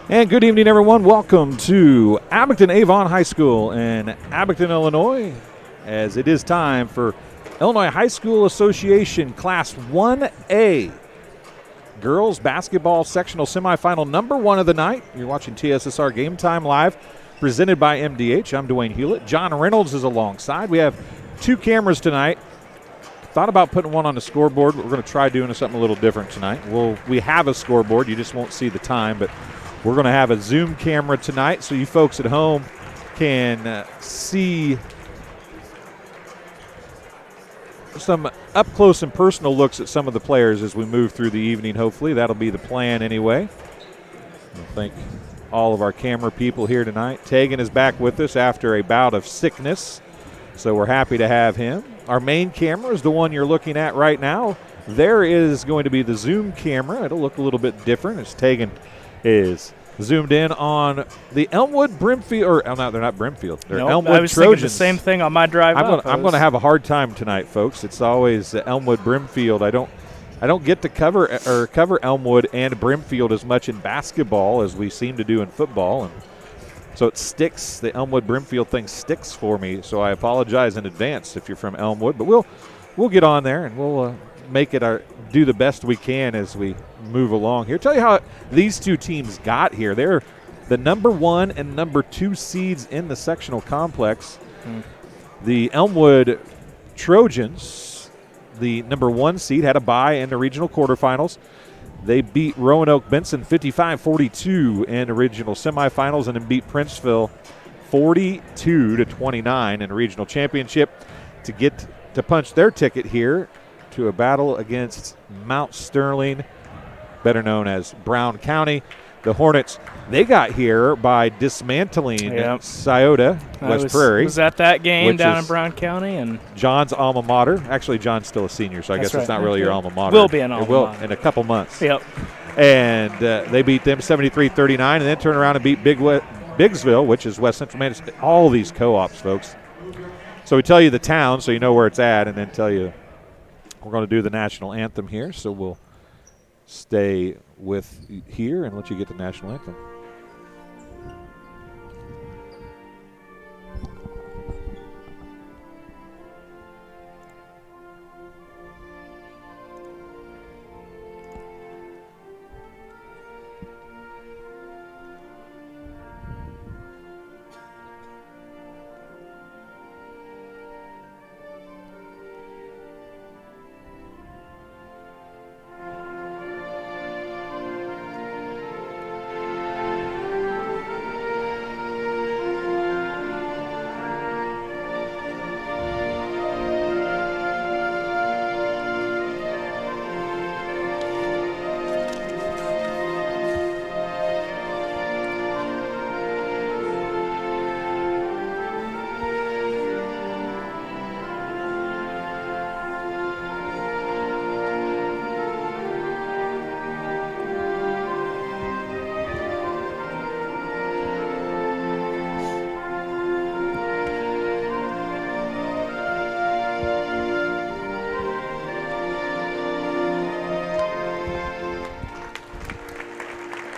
And good evening, everyone. Welcome to Abington Avon High School in Abington, Illinois, as it is time for Illinois High School Association Class 1A Girls Basketball Sectional Semifinal number 1 of the night. You're watching TSSR Game Time live, presented by MDH. I'm Dwayne Hulett. John Reynolds is alongside. We have 2 cameras tonight. Thought about putting one on the scoreboard, but we're going to try doing something a little different tonight. We have a scoreboard. You just won't see the time, but we're going to have a Zoom camera tonight so you folks at home can see some up-close and personal looks at some of the players as we move through the evening, hopefully. That'll be the plan anyway. I thank all of our camera people here tonight. Tegan is back with us after a bout of sickness, so we're happy to have him. Our main camera is the one you're looking at right now. There is going to be the Zoom camera. It'll look a little bit different as Tegan is zoomed in on the Elmwood Brimfield, or no, they're not Brimfield. They're Elmwood I was Trojans. thinking the same thing on my drive up. I'm going to have a hard time tonight, folks. It's always Elmwood Brimfield. I don't get to cover Elmwood and Brimfield as much in basketball as we seem to do in football, and so it sticks. The Elmwood Brimfield thing sticks for me. So I apologize in advance if you're from Elmwood, but we'll get on there and we'll make it do the best we can as we move along here. Tell you how these 2 teams got here. They're the number 1 and number 2 seeds in the sectional complex. The Elmwood Trojans, the number 1 seed, had a bye in the regional quarterfinals. They beat Roanoke Benson 55-42 in the regional semifinals and then beat Princeville 42-29 in the regional championship to get to punch their ticket here to a battle against Mount Sterling, better known as Brown County. The Hornets, they got here by dismantling Scioto, West Prairie. Was at that game down in Brown County, and John's alma mater. Actually, John's still a senior, so I guess it's not really your alma mater. Will be an alma mater. In a couple months. Yep. And they beat them 73-39, and then turned around and beat Biggsville, which is West Central Manchester. All these co-ops, folks. So we tell you the town so you know where it's at, and then tell you we're going to do the national anthem here, so we'll stay with here and let you get the national anthem.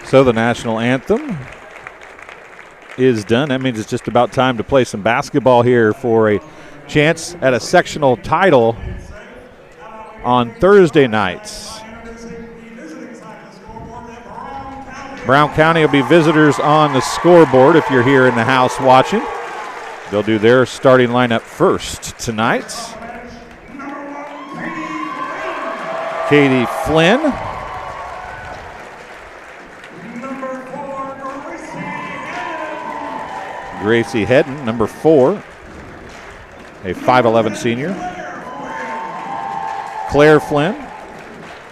So the national anthem is done. That means it's just about time to play some basketball here for a chance at a sectional title on Thursday nights. Brown County will be visitors on the scoreboard if you're here in the house watching. They'll do their starting lineup first tonight. Katie Flynn. Gracie Hedden, number 4, a 5'11 senior. Claire Flynn,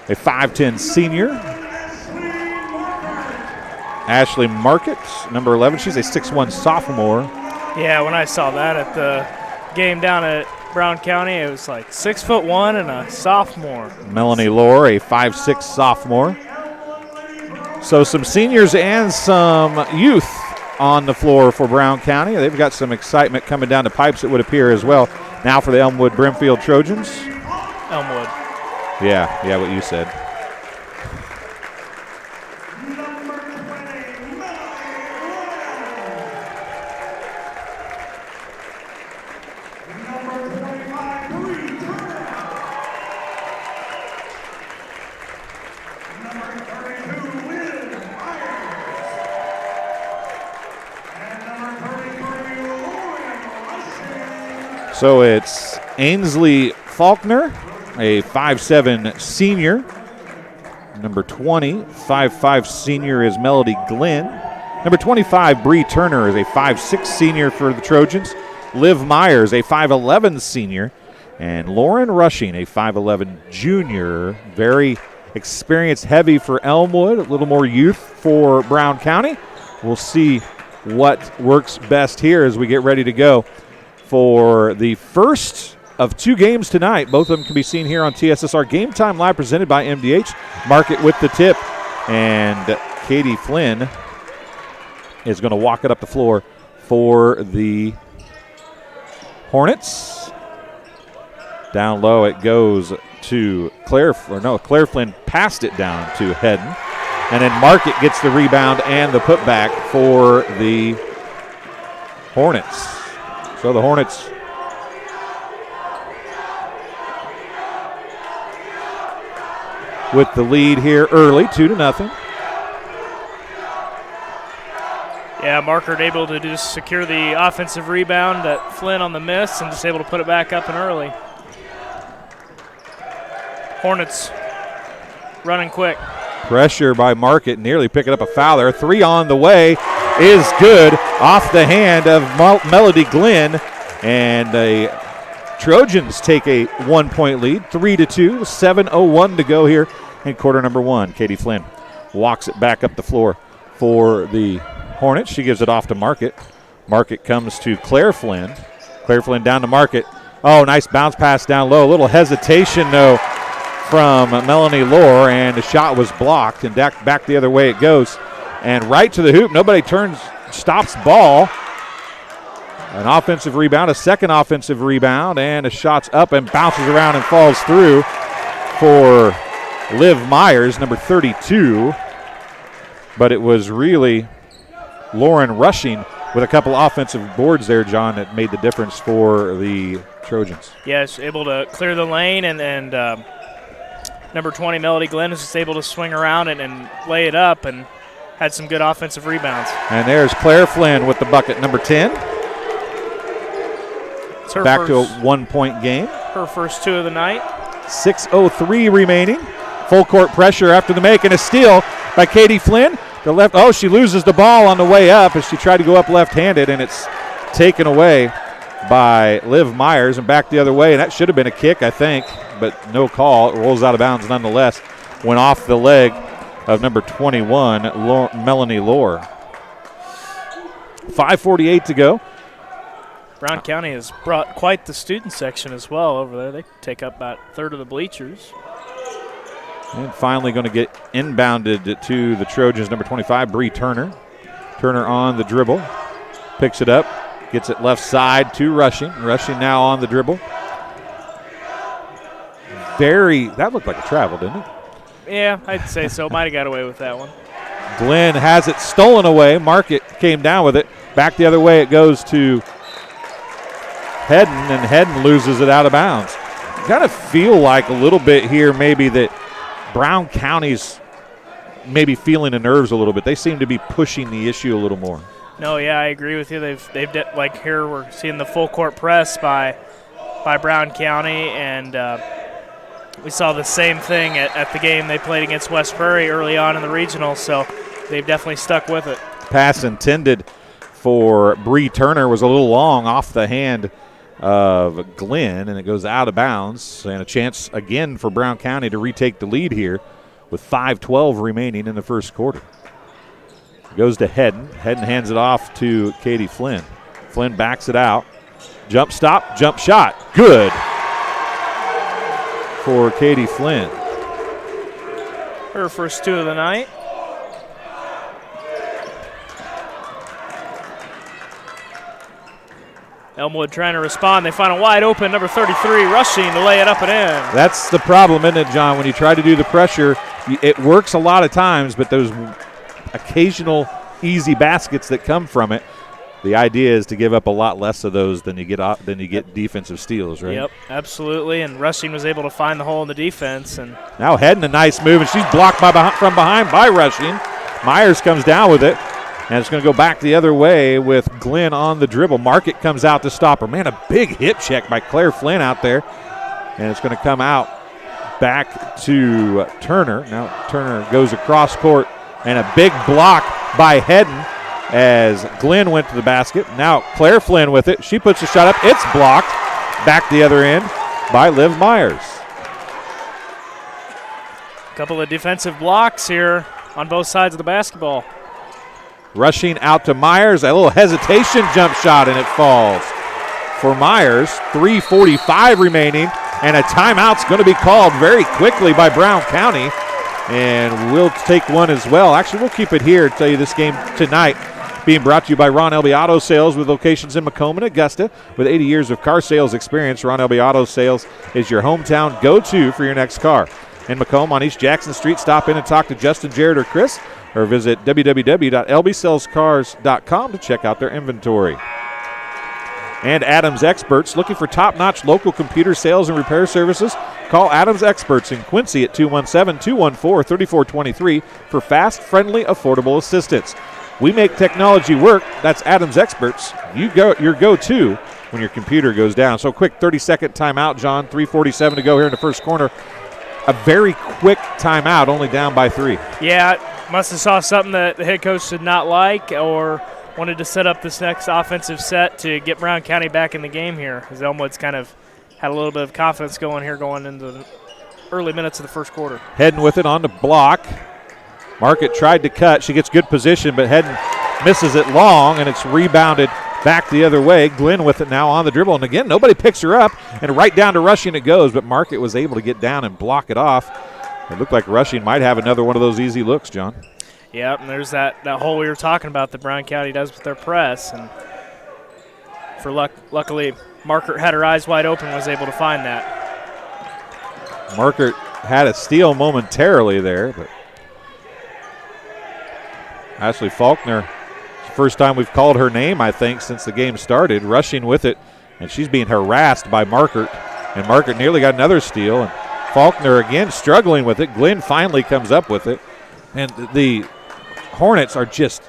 a 5'10 senior. Ashley Market, number 11, she's a 6'1 sophomore. Yeah, when I saw that at the game down at Brown County, it was like 6'1" and a sophomore. Melanie Lohr, a 5'6 sophomore. So some seniors and some youth on the floor for Brown County. They've got some excitement coming down the pipes, it would appear, as well. Now for the Elmwood Brimfield Trojans. Elmwood. Yeah, what you said. So it's Ainsley Faulkner, a 5'7" senior. Number 20, 5'5" senior is Melody Glenn. Number 25, Bree Turner, is a 5'6" senior for the Trojans. Liv Myers, a 5'11" senior. And Lauren Rushing, a 5'11" junior. Very experience heavy for Elmwood, a little more youth for Brown County. We'll see what works best here as we get ready to go for the first of 2 games tonight. Both of them can be seen here on TSSR Game Time Live, presented by MDH. Market with the tip, and Katie Flynn is going to walk it up the floor for the Hornets. Down low it goes to Claire Flynn passed it down to Hedden, and then Market gets the rebound and the putback for the Hornets. So the Hornets with the lead here early, 2-0. Yeah, Markert able to just secure the offensive rebound that Flynn on the miss and just able to put it back up and early. Hornets running quick. Pressure by Market, nearly picking up a foul there. 3 on the way is good off the hand of Melody Glenn, and the Trojans take a 1-point lead, 3-2, 7:01 to go here in quarter number 1. Katie Flynn walks it back up the floor for the Hornets. She gives it off to Market. Market comes to Claire Flynn. Claire Flynn down to Market. Oh, nice bounce pass down low. A little hesitation, though, from Melanie Lohr, and the shot was blocked, and back the other way it goes. And right to the hoop. Nobody stops ball. An offensive rebound, a second offensive rebound, and a shot's up and bounces around and falls through for Liv Myers, number 32. But it was really Lauren Rushing with a couple offensive boards there, John, that made the difference for the Trojans. Yes, able to clear the lane, and number 20, Melody Glenn, is just able to swing around and lay it up and had some good offensive rebounds. And there's Claire Flynn with the bucket, number 10. Back to a 1-point game. Her first 2 of the night. 6:03 remaining. Full court pressure after the make, and a steal by Katie Flynn. She loses the ball on the way up as she tried to go up left-handed, and it's taken away by Liv Myers and back the other way. And that should have been a kick, I think, but no call. It rolls out of bounds nonetheless. Went off the leg of number 21, Melanie Lohr. 5:48 to go. Brown County has brought quite the student section as well over there. They take up about a third of the bleachers. And finally going to get inbounded to the Trojans, number 25, Bree Turner. Turner on the dribble. Picks it up. Gets it left side to Rushing. Rushing now on the dribble. That looked like a travel, didn't it? Yeah, I'd say so. Might have got away with that one. Glenn has it stolen away. Market came down with it. Back the other way it goes to Hedden, and Hedden loses it out of bounds. Kind of feel like a little bit here maybe that Brown County's maybe feeling the nerves a little bit. They seem to be pushing the issue a little more. No, yeah, I agree with you. They've like here we're seeing the full court press by Brown County, and we saw the same thing at the game they played against West Prairie early on in the regional, so they've definitely stuck with it. Pass intended for Bree Turner was a little long off the hand of Glenn, and it goes out of bounds, and a chance again for Brown County to retake the lead here with 5:12 remaining in the first quarter. Goes to Hedden. Hedden hands it off to Katie Flynn. Flynn backs it out. Jump stop, jump shot. Good for Katie Flynn. Her first 2 of the night. Elmwood trying to respond. They find a wide open number 33 Rushing to lay it up and in. That's the problem, isn't it, John? When you try to do the pressure, it works a lot of times, but those occasional easy baskets that come from it, the idea is to give up a lot less of those than you get defensive steals, right? Yep, absolutely. And Rushing was able to find the hole in the defense. And now Hedden, a nice move, and she's blocked from behind by Rushing. Myers comes down with it. And it's going to go back the other way with Glenn on the dribble. Market comes out to stop her. Man, a big hip check by Claire Flynn out there. And it's going to come out back to Turner. Now Turner goes across court, and a big block by Hedden as Glenn went to the basket. Now Claire Flynn with it. She puts the shot up. It's blocked. Back the other end by Liv Myers. A couple of defensive blocks here on both sides of the basketball. Rushing out to Myers, a little hesitation jump shot, and it falls. For Myers, 3:45 remaining, and a timeout's going to be called very quickly by Brown County, and we'll take one as well. Actually, we'll keep it here to tell you this game tonight being brought to you by Ron Elby Auto Sales with locations in Macomb and Augusta. With 80 years of car sales experience, Ron Elby Auto Sales is your hometown go-to for your next car. In Macomb on East Jackson Street, stop in and talk to Justin, Jared, or Chris, or visit www.lbsalescars.com to check out their inventory. And Adams Experts, looking for top-notch local computer sales and repair services? Call Adams Experts in Quincy at 217-214-3423 for fast, friendly, affordable assistance. We make technology work. That's Adams Experts. Your go-to when your computer goes down. So quick 30-second timeout, John. 3:47 to go here in the first quarter. A very quick timeout, only down by 3. Yeah, must have saw something that the head coach did not like or wanted to set up this next offensive set to get Brown County back in the game here, as Elmwood's kind of had a little bit of confidence going into the early minutes of the first quarter. Hedden with it on the block. Market tried to cut. She gets good position, but Hedden misses it long, and it's rebounded back the other way. Glenn with it now on the dribble, and again, nobody picks her up, and right down to Rushing it goes, but Market was able to get down and block it off. It looked like Rushing might have another one of those easy looks, John. Yep, and there's that hole we were talking about that Brown County does with their press, and luckily Market had her eyes wide open and was able to find that. Market had a steal momentarily there, but Ashley Faulkner, it's the first time we've called her name, I think, since the game started, Rushing with it, and she's being harassed by Market, and Market nearly got another steal, and Faulkner again struggling with it. Glenn finally comes up with it, and the Hornets are just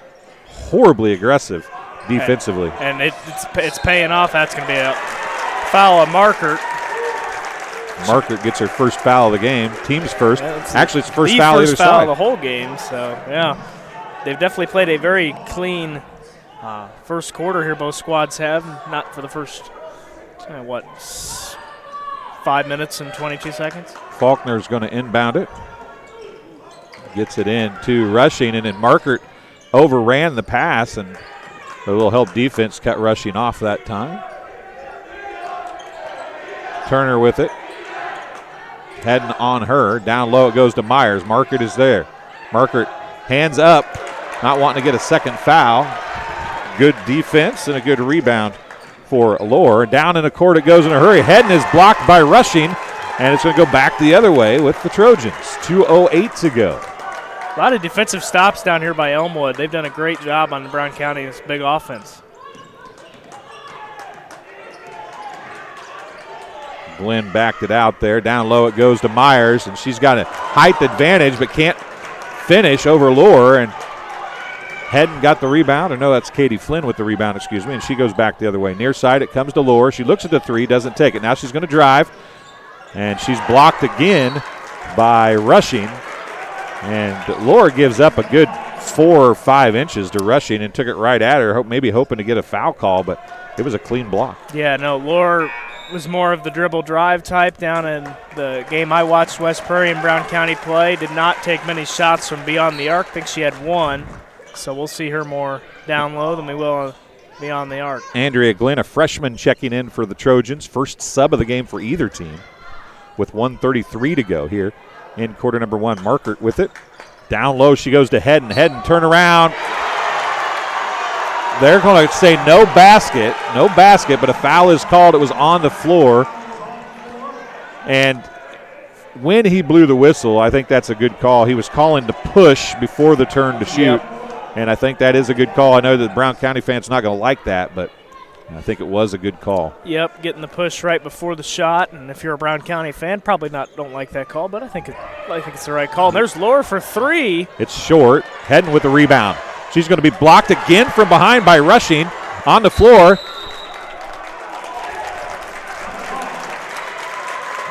horribly aggressive defensively. And it's paying off. That's going to be a foul on Market. Market gets her first foul of the game, team's first. Actually, it's the first foul on either side. First foul side. of the whole game, so yeah. They've definitely played a very clean first quarter here, both squads have. Not for the first, 5 minutes and 22 seconds. Faulkner's going to inbound it. Gets it in to Rushing, and then Market overran the pass, and a little help defense cut Rushing off that time. Turner with it. Heading on her. Down low it goes to Myers. Market is there. Market hands up, not wanting to get a second foul. Good defense and a good rebound for Lohr. Down in the court it goes in a hurry. Hedden is blocked by Rushing, and it's going to go back the other way with the Trojans. 2:08 to go. A lot of defensive stops down here by Elmwood. They've done a great job on Brown County's big offense. Glenn backed it out there. Down low it goes to Myers, and she's got a height advantage but can't finish over Lohr, and Hedden got the rebound. Or no, that's Katie Flynn with the rebound, excuse me, and she goes back the other way. Near side it comes to Lohr. She looks at the three, doesn't take it. Now she's going to drive, and she's blocked again by Rushing, and Lohr gives up a good 4 or 5 inches to Rushing and took it right at her, maybe hoping to get a foul call, but it was a clean block. Yeah, no, Lohr was more of the dribble drive type down in the game I watched West Prairie and Brown County play. Did not take many shots from beyond the arc. I think she had 1. So we'll see her more down low than we will beyond the arc. Andrea Glenn, a freshman, checking in for the Trojans. First sub of the game for either team with 1:33 to go here in quarter number 1. Market with it. Down low she goes to Hedden. Hedden turn around. They're going to say no basket, but a foul is called. It was on the floor. And when he blew the whistle, I think that's a good call. He was calling to push before the turn to shoot, and I think that is a good call. I know that Brown County fans not going to like that, but I think it was a good call. Yep, getting the push right before the shot, and if you're a Brown County fan, probably don't like that call, but I think it's the right call. And there's Lohr for 3. It's short. Hedden with the rebound. She's going to be blocked again from behind by Rushing on the floor.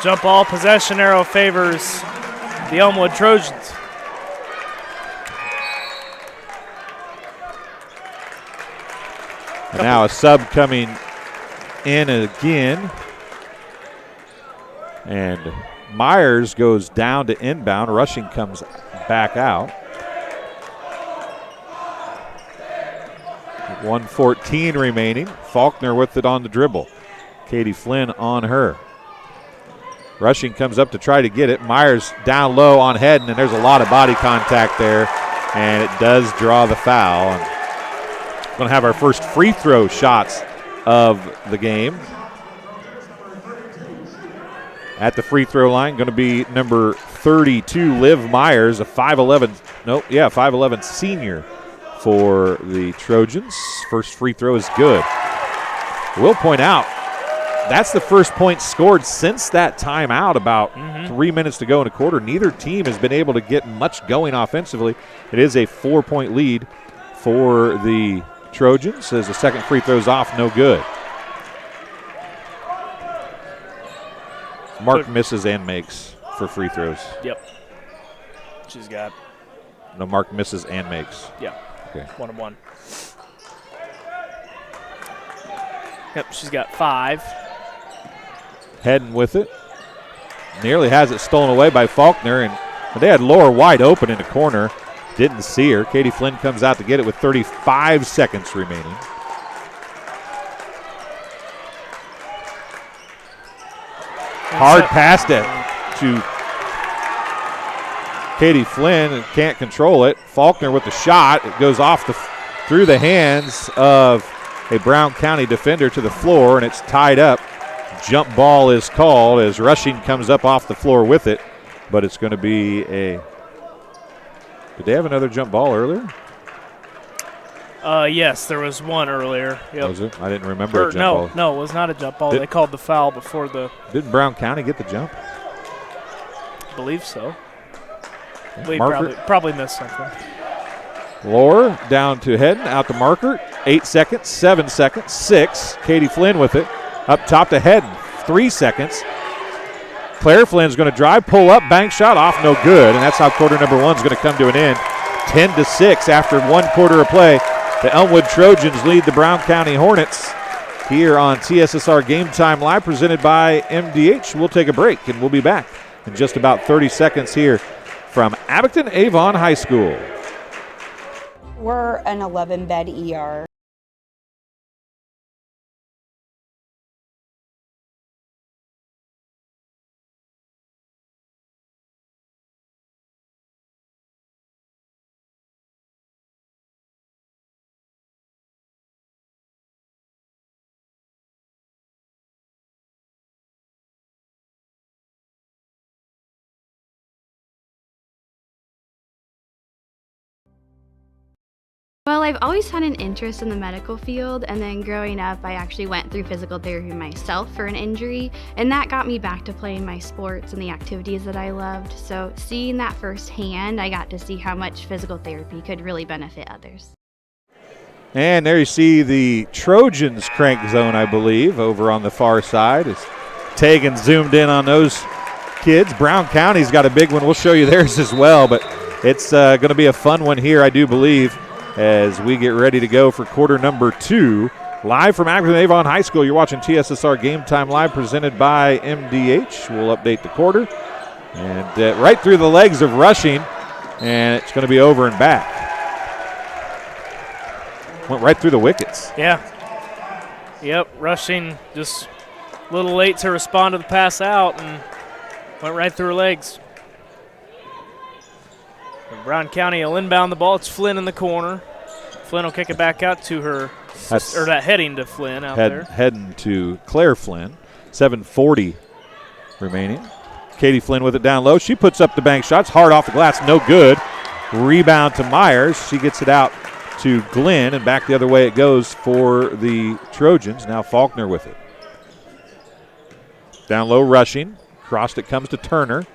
Jump ball possession arrow favors the Elmwood Trojans. And now a sub coming in again. And Myers goes down to inbound. Rushing comes back out. 1:14 remaining. Faulkner with it on the dribble. Katie Flynn on her. Rushing comes up to try to get it. Myers down low on Hedden, and there's a lot of body contact there, and it does draw the foul. And we're going to have our first free throw shots of the game. At the free throw line, going to be number 32, Liv Myers, a 5'11 senior for the Trojans. First free throw is good. We'll point out, that's the first point scored since that timeout, about 3 minutes to go in the quarter. Neither team has been able to get much going offensively. It is a 4-point lead for the Trojans as the second free throw's off, no good. Mark misses and makes for free throws. Yep. She's got. No, Mark misses and makes. Yeah. Okay. 1 of 1. Yep, she's got 5. Heading with it. Nearly has it stolen away by Faulkner, and they had Laura wide open in the corner. Didn't see her. Katie Flynn comes out to get it with 35 seconds remaining. Hard pass to Katie Flynn and can't control it. Faulkner with the shot. It goes off through the hands of a Brown County defender to the floor, and it's tied up. Jump ball is called as Rushing comes up off the floor with it, but it's going to be a. Did they have another jump ball earlier? Yes, there was one earlier. Yep. Was it? I didn't remember a jump ball. No, it was not a jump ball. They called the foul before the. Didn't Brown County get the jump? I believe so. We Marker? probably missed something. Lohr down to Hedden, out to Marker. 8 seconds, 7 seconds, 6. Katie Flynn with it. Up top to Hedden, 3 seconds. Claire Flynn's going to drive, pull up, bank shot off, no good. And that's how quarter number 1 is going to come to an end. 10-6 after 1 quarter of play. The Elmwood Trojans lead the Brown County Hornets here on TSSR Game Time Live, presented by MDH. We'll take a break, and we'll be back in just about 30 seconds here from Abington Avon High School. We're an 11-bed ER. Well, I've always had an interest in the medical field, and then growing up, I actually went through physical therapy myself for an injury, and that got me back to playing my sports and the activities that I loved. So seeing that firsthand, I got to see how much physical therapy could really benefit others. And there you see the Trojans crank zone, I believe, over on the far side. As Tegan zoomed in on those kids. Brown County's got a big one. We'll show you theirs as well, but it's going to be a fun one here, I do believe, as we get ready to go for quarter number 2. Live from Abington Avon High School, you're watching TSSR Game Time Live, presented by MDH. We'll update the quarter. And right through the legs of Rushing, and it's going to be over and back. Went right through the wickets. Yeah. Yep, Rushing just a little late to respond to the pass out and went right through her legs. And Brown County will inbound the ball. It's Flynn in the corner. Flynn will kick it back out to her, or that heading to Flynn out there. Heading to Claire Flynn. 7:40 remaining. Katie Flynn with it down low. She puts up the bank shots. Hard off the glass, no good. Rebound to Myers. She gets it out to Glenn, and back the other way it goes for the Trojans. Now Faulkner with it. Down low, Rushing. Crossed it, comes to Turner.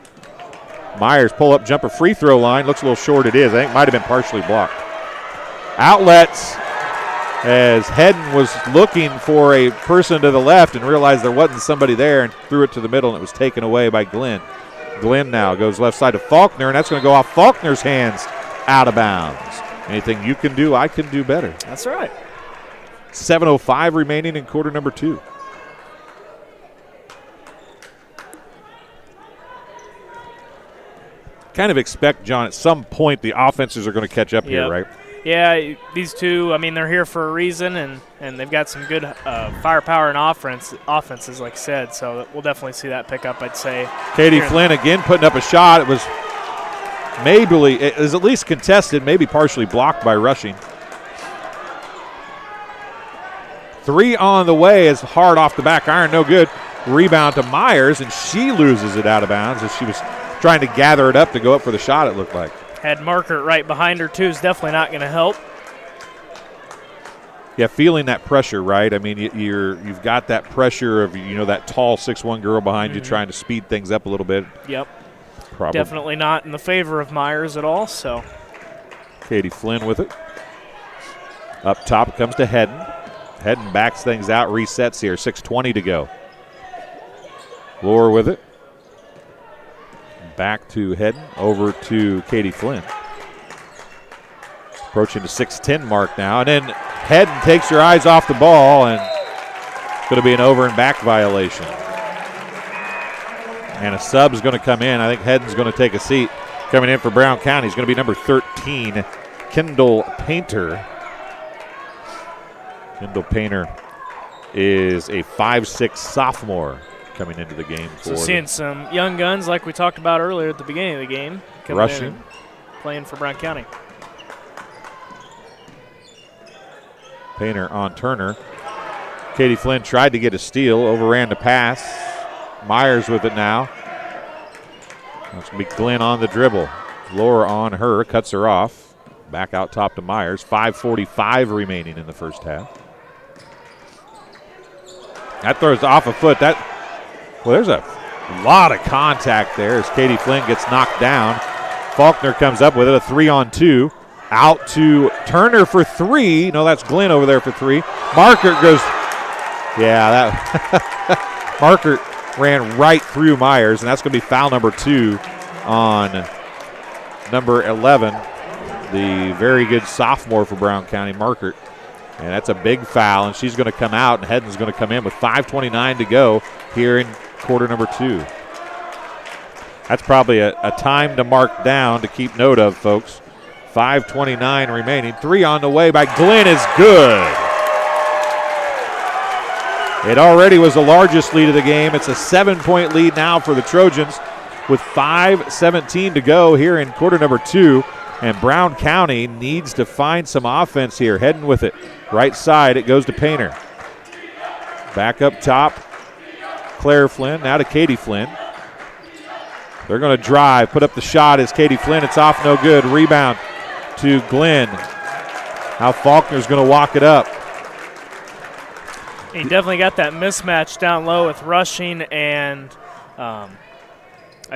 Myers pull-up jumper free throw line. Looks a little short, it is. I think it might have been partially blocked. Outlets as Hedden was looking for a person to the left and realized there wasn't somebody there and threw it to the middle, and it was taken away by Glenn. Glenn now goes left side to Faulkner, and that's going to go off Faulkner's hands out of bounds. Anything you can do, I can do better. That's right. 7:05 remaining in quarter number 2. Kind of expect, John, at some point the offenses are going to catch up here, right? Yeah, these two, I mean, they're here for a reason, and they've got some good firepower and offenses, like I said, so we'll definitely see that pick up, I'd say. Katie Flynn again putting up a shot. It was it was at least contested, maybe partially blocked by Rushing. 3 on the way is hard off the back iron, no good. Rebound to Myers, and she loses it out of bounds as she was trying to gather it up to go up for the shot, it looked like. Had Markert right behind her, too, is definitely not going to help. Yeah, feeling that pressure, right? I mean, you've got that pressure of, that tall 6'1" girl behind you trying to speed things up a little bit. Yep. Probably. Definitely not in the favor of Myers at all, so. Katie Flynn with it. Up top it comes to Hedden. Hedden backs things out, resets here, 6:20 to go. Lohr with it. Back to Hedden, over to Katie Flynn. Approaching the 6:10 mark now, and then Hedden takes her eyes off the ball, and it's going to be an over and back violation. And a sub's going to come in. I think Hedden's going to take a seat. Coming in for Brown County is going to be number 13, Kendall Painter. Kendall Painter is a 5'6" sophomore coming into the game. So seeing some young guns like we talked about earlier at the beginning of the game. Rushing. Playing for Brown County. Painter on Turner. Katie Flynn tried to get a steal, overran the pass. Myers with it now. That's going to be Glenn on the dribble. Lohr on her, cuts her off. Back out top to Myers. 5:45 remaining in the first half. That throws off a foot. There's a lot of contact there as Katie Flynn gets knocked down. Faulkner comes up with it, a 3-on-2. Out to Turner for 3. No, that's Glenn over there for 3. Markert goes, Markert ran right through Myers, and that's going to be foul number 2 on number 11, the very good sophomore for Brown County, Markert. And that's a big foul, and she's going to come out, and Hedden's going to come in with 5:29 to go here in quarter number 2. That's probably a time to mark down to keep note of, folks. 5:29 remaining. 3 on the way by Glenn is good. It already was the largest lead of the game. It's a 7-point lead now for the Trojans with 5:17 to go here in quarter number 2. And Brown County needs to find some offense here. Heading with it. Right side, it goes to Painter. Back up top, Claire Flynn. Now to Katie Flynn. They're going to drive, put up the shot as Katie Flynn. It's off, no good. Rebound to Glenn. Now Faulkner's going to walk it up. He definitely got that mismatch down low with Rushing and I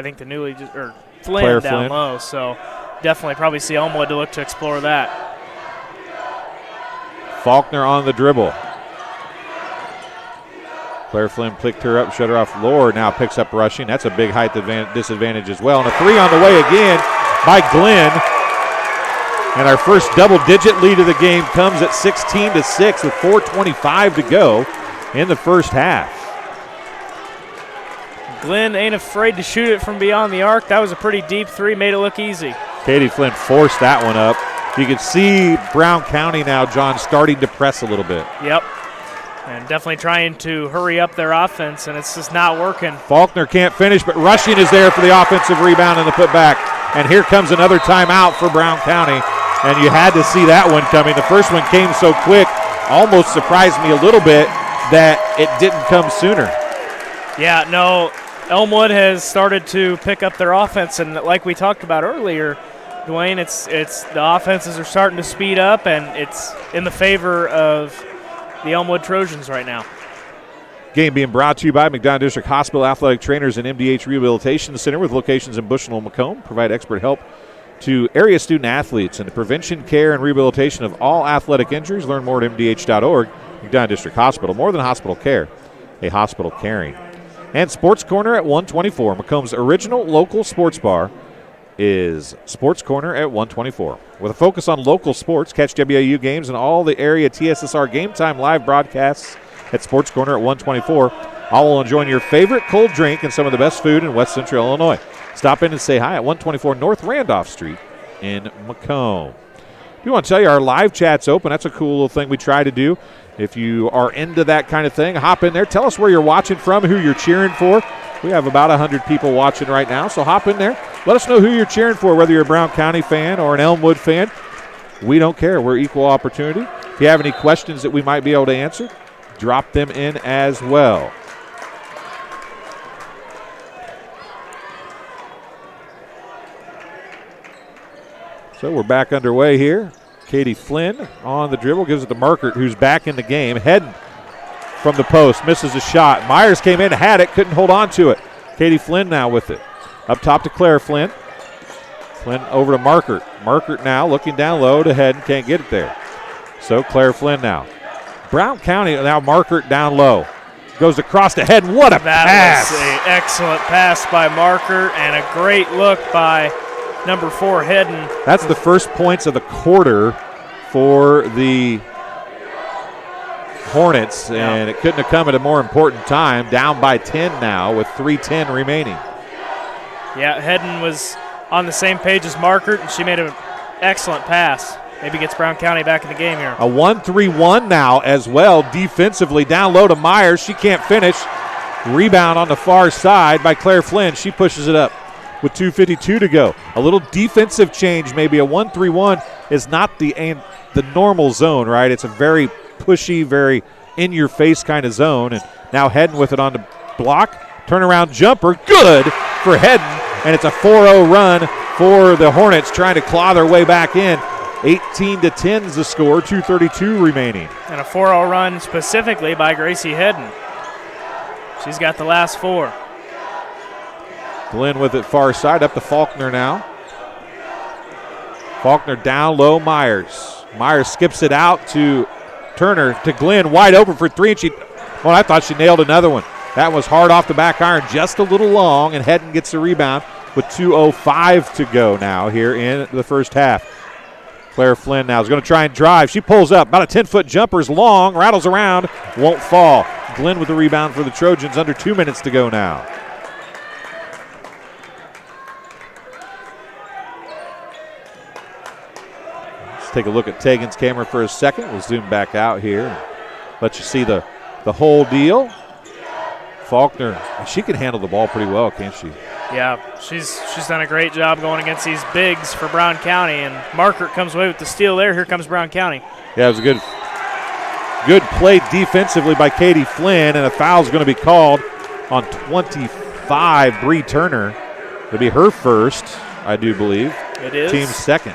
think the Flynn down low. So definitely probably see Elmwood to look to explore that. Faulkner on the dribble. Claire Flynn picked her up, shut her off. Lohr now picks up Rushing. That's a big height disadvantage as well. And a 3 on the way again by Glenn. And our first double-digit lead of the game comes at 16-6 with 4:25 to go in the first half. Glenn ain't afraid to shoot it from beyond the arc. That was a pretty deep 3, made it look easy. Katie Flynn forced that one up. You can see Brown County now, John, starting to press a little bit. Yep. And definitely trying to hurry up their offense, and it's just not working. Faulkner can't finish, but Rushing is there for the offensive rebound and the putback. And here comes another timeout for Brown County. And you had to see that one coming. The first one came so quick, almost surprised me a little bit that it didn't come sooner. Yeah, no, Elmwood has started to pick up their offense, and like we talked about earlier, Dwayne, it's the offenses are starting to speed up, and it's in the favor of the Elmwood Trojans right now. Game being brought to you by McDonough District Hospital Athletic Trainers and MDH Rehabilitation Center with locations in Bushnell and Macomb. Provide expert help to area student athletes and the prevention, care, and rehabilitation of all athletic injuries. Learn more at mdh.org. Medina District Hospital, more than hospital care, a hospital caring. And Sports Corner at 124. Macomb's original local sports bar is Sports Corner at 124. With a focus on local sports, catch WAU games and all the area TSSR Game Time live broadcasts at Sports Corner at 124. All will enjoy your favorite cold drink and some of the best food in West Central Illinois. Stop in and say hi at 124 North Randolph Street in Macomb. We want to tell you our live chat's open. That's a cool little thing we try to do. If you are into that kind of thing, hop in there. Tell us where you're watching from, who you're cheering for. We have about 100 people watching right now, so hop in there. Let us know who you're cheering for, whether you're a Brown County fan or an Elmwood fan. We don't care. We're equal opportunity. If you have any questions that we might be able to answer, drop them in as well. So we're back underway here. Katie Flynn on the dribble, gives it to Markert, who's back in the game. Heading from the post, misses a shot. Myers came in, had it, couldn't hold on to it. Katie Flynn now with it. Up top to Claire Flynn. Flynn over to Markert. Markert now looking down low to Head and can't get it there. So Claire Flynn now. Brown County now Markert down low. Goes across to Head, and what a pass! That was an excellent pass by Markert and a great look by number 4, Hedden. That's the first points of the quarter for the Hornets, and it couldn't have come at a more important time. Down by 10 now with 3:10 remaining. Yeah, Hedden was on the same page as Markert, and she made an excellent pass. Maybe gets Brown County back in the game here. A 1-3-1 now as well defensively. Down low to Myers. She can't finish. Rebound on the far side by Claire Flynn. She pushes it up with 2:52 to go. A little defensive change, maybe. A 1-3-1 is not the normal zone, right? It's a very pushy, very in-your-face kind of zone. And now Hedden with it on the block. Turnaround jumper. Good for Hedden. And it's a 4-0 run for the Hornets trying to claw their way back in. 18-10 is the score, 2:32 remaining. And a 4-0 run specifically by Gracie Hedden. She's got the last 4. Glenn with it far side, up to Faulkner now. Faulkner down low, Myers. Myers skips it out to Turner, to Glenn, wide open for 3, and I thought she nailed another one. That was hard off the back iron, just a little long, and Hedden gets the rebound with 2:05 to go now here in the first half. Claire Flynn now is going to try and drive. She pulls up, about a 10-foot jumper is long, rattles around, won't fall. Glenn with the rebound for the Trojans, under 2 minutes to go now. Let's take a look at Tegan's camera for a second. We'll zoom back out here and let you see the whole deal. Faulkner, she can handle the ball pretty well, can't she? Yeah, she's done a great job going against these bigs for Brown County, and Markert comes away with the steal there. Here comes Brown County. Yeah, it was a good play defensively by Katie Flynn, and a foul's going to be called on 25, Bree Turner. It'll be her first, I do believe. It is. Team's second.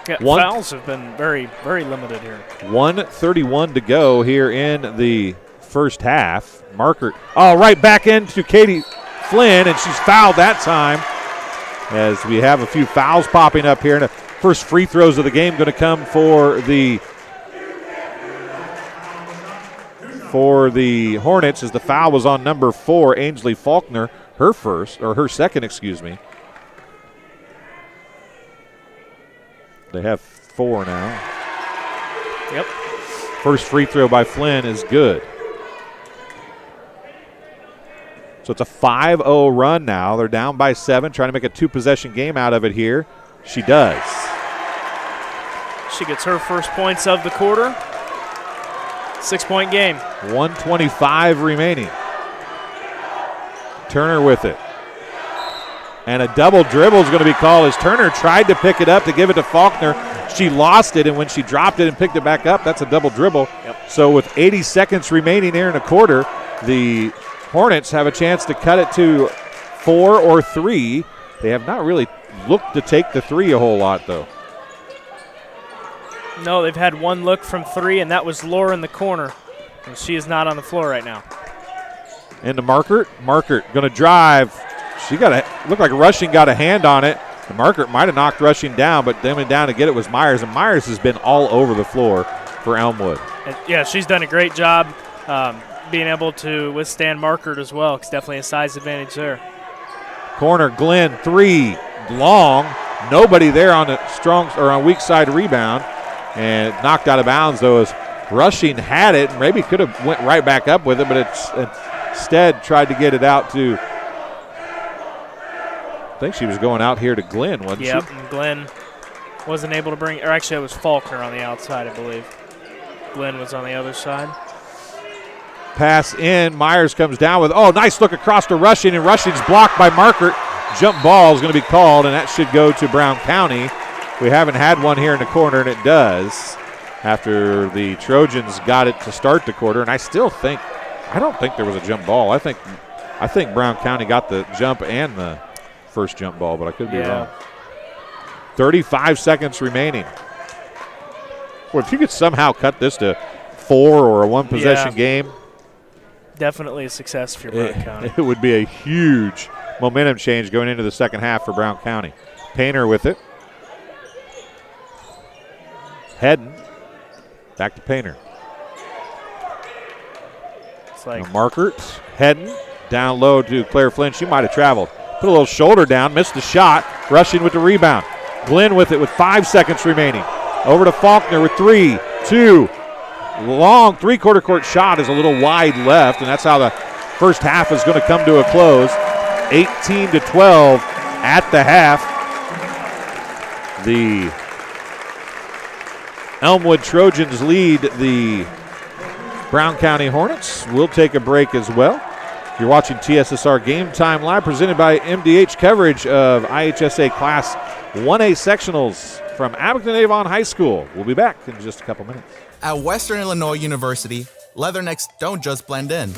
Yeah, fouls have been very, very limited here. 1:31 to go here in the first half. Markert, right back into Katie Flynn, and she's fouled that time as we have a few fouls popping up here. And the first free throws of the game going to come for the Hornets, as the foul was on number 4, Ainsley Faulkner, her second, excuse me. They have 4 now. Yep. First free throw by Flynn is good. So it's a 5-0 run now. They're down by 7, trying to make a 2-possession game out of it here. She does. She gets her first points of the quarter. 6-point game. 1:25 remaining. Turner with it. And a double dribble is going to be called as Turner tried to pick it up to give it to Faulkner. She lost it, and when she dropped it and picked it back up, that's a double dribble. Yep. So with 80 seconds remaining here in a quarter, the Hornets have a chance to cut it to 4 or 3. They have not really looked to take the 3 a whole lot, though. No, they've had one look from 3, and that was Laura in the corner. And she is not on the floor right now. Into Markert. Markert going to drive. She looked like Rushing got a hand on it. And Margaret might have knocked Rushing down, but coming down to get it was Myers, and Myers has been all over the floor for Elmwood. And yeah, she's done a great job being able to withstand Margaret as well. It's definitely a size advantage there. Corner, Glenn, 3, long. Nobody there on the strong or on weak side rebound, and it knocked out of bounds though as Rushing had it and maybe could have went right back up with it, but instead tried to get it out to, I think she was going out here to Glenn, wasn't she? Yep, and Glenn wasn't able to bring, or actually it was Faulkner on the outside, I believe. Glenn was on the other side. Pass in, Myers comes down with, nice look across to Rushing, and Rushing's blocked by Markert. Jump ball is going to be called, and that should go to Brown County. We haven't had one here in the corner, and it does after the Trojans got it to start the quarter. And I don't think there was a jump ball. I think Brown County got the jump and the first jump ball, but I could be wrong. 35 seconds remaining. Well, if you could somehow cut this to 4 or a one-possession game. Definitely a success for Brown County. It would be a huge momentum change going into the second half for Brown County. Painter with it. Heading. Back to Painter. It's like Markert heading. Down low to Claire Flynn. She might have traveled. Put a little shoulder down. Missed the shot. Rushing with the rebound. Glenn with it with 5 seconds remaining. Over to Faulkner with 3, 2. Long three-quarter court shot is a little wide left, and that's how the first half is going to come to a close. 18-12 at the half. The Elmwood Trojans lead the Brown County Hornets. We'll take a break as well. You're watching TSSR Game Time Live, presented by MDH, coverage of IHSA Class 1A sectionals from Abington-Avon High School. We'll be back in just a couple minutes. At Western Illinois University, leathernecks don't just blend in.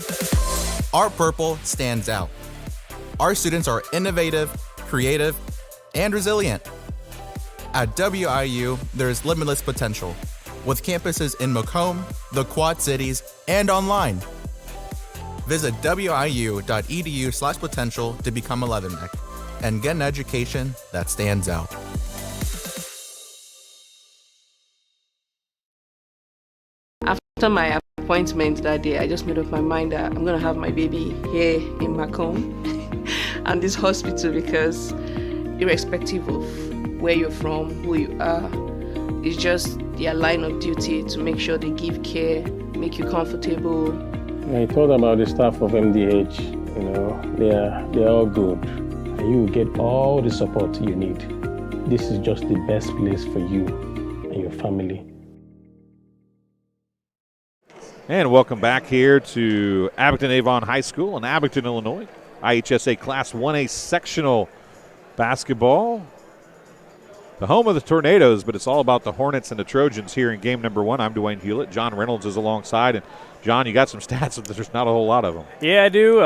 Our purple stands out. Our students are innovative, creative, and resilient. At WIU, there's limitless potential, with campuses in Macomb, the Quad Cities, and online. Visit wiu.edu/potential to become a leatherneck and get an education that stands out. After my appointment that day, I just made up my mind that I'm going to have my baby here in Macomb and this hospital, because irrespective of where you're from, who you are, it's just their line of duty to make sure they give care, make you comfortable. I thought about the staff of MDH, they're all good. And you will get all the support you need. This is just the best place for you and your family. And welcome back here to Abington-Avon High School in Abington, Illinois. IHSA Class 1A sectional basketball. The home of the Tornadoes, but it's all about the Hornets and the Trojans here in game number 1. I'm Dwayne Hulett. John Reynolds is alongside. And, John, you got some stats, but there's not a whole lot of them. Yeah, I do.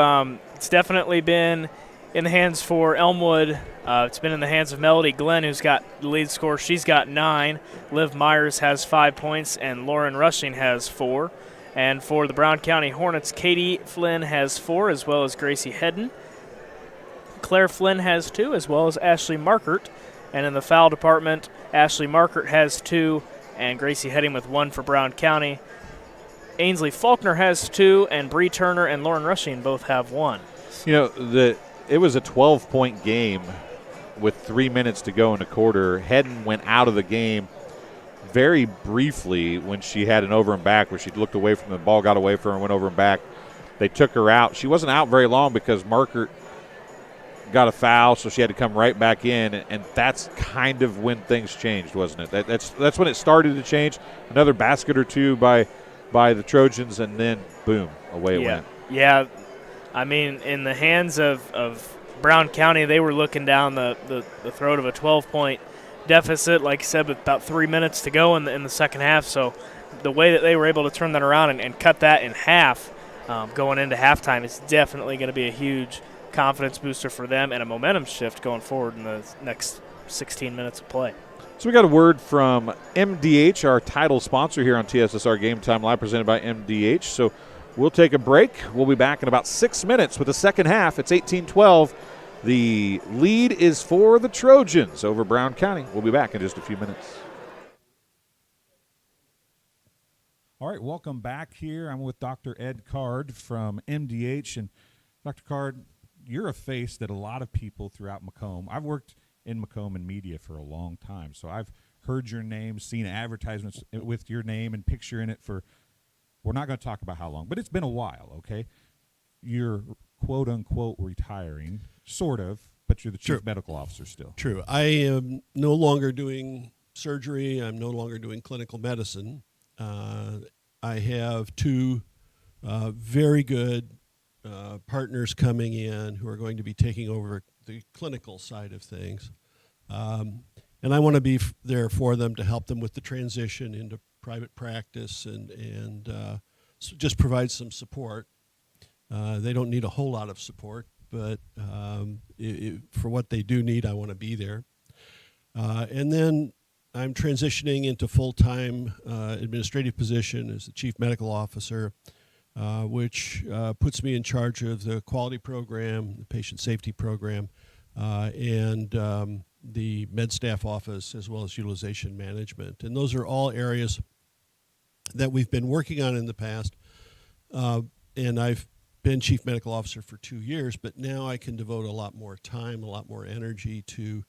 It's definitely been in the hands for Elmwood. It's been in the hands of Melody Glenn, who's got the lead score. She's got 9. Liv Myers has 5 points, and Lauren Rushing has 4. And for the Brown County Hornets, Katie Flynn has 4, as well as Gracie Hedden. Claire Flynn has 2, as well as Ashley Markert. And in the foul department, Ashley Markert has 2, and Gracie Hedden with 1 for Brown County. Ainsley Faulkner has 2, and Bree Turner and Lauren Rushing both have 1. It was a 12-point game with 3 minutes to go in the quarter. Hedden went out of the game very briefly when she had an over and back where she looked away from the ball, got away from her, and went over and back. They took her out. She wasn't out very long because Markert got a foul, so she had to come right back in, and that's kind of when things changed, wasn't it? That's when it started to change. Another basket or two by the Trojans, and then, boom, away it went. Yeah, I mean, in the hands of Brown County, they were looking down the throat of a 12-point deficit, like I said, with about 3 minutes to go in the second half. So the way that they were able to turn that around and cut that in half going into halftime is definitely going to be a huge confidence booster for them and a momentum shift going forward in the next 16 minutes of play. So we got a word from MDH, our title sponsor here on TSSR Game Time Live, presented by MDH. So we'll take a break. We'll be back in about 6 minutes with the second half. It's 18-12 The lead is for the Trojans over Brown County. We'll be back in just a few minutes. All right, welcome back here. I'm with Dr. Ed Card from MDH. And Dr. Card, you're a face that a lot of people throughout Macomb, I've worked in Macomb in media for a long time, so I've heard your name, seen advertisements with your name and picture in it for, we're not going to talk about how long, but it's been a while, okay? You're quote-unquote retiring, sort of, but you're the chief medical officer still. True. I am no longer doing surgery. I'm no longer doing clinical medicine. I have two very good partners coming in who are going to be taking over the clinical side of things. And I want to be there for them to help them with the transition into private practice and so just provide some support. They don't need a whole lot of support, but for what they do need, I want to be there. And then I'm transitioning into full-time administrative position as the chief medical officer, which puts me in charge of the quality program, the patient safety program, and the med staff office, as well as utilization management. And those are all areas that we've been working on in the past. And I've been chief medical officer for 2 years, but now I can devote a lot more time, a lot more energy to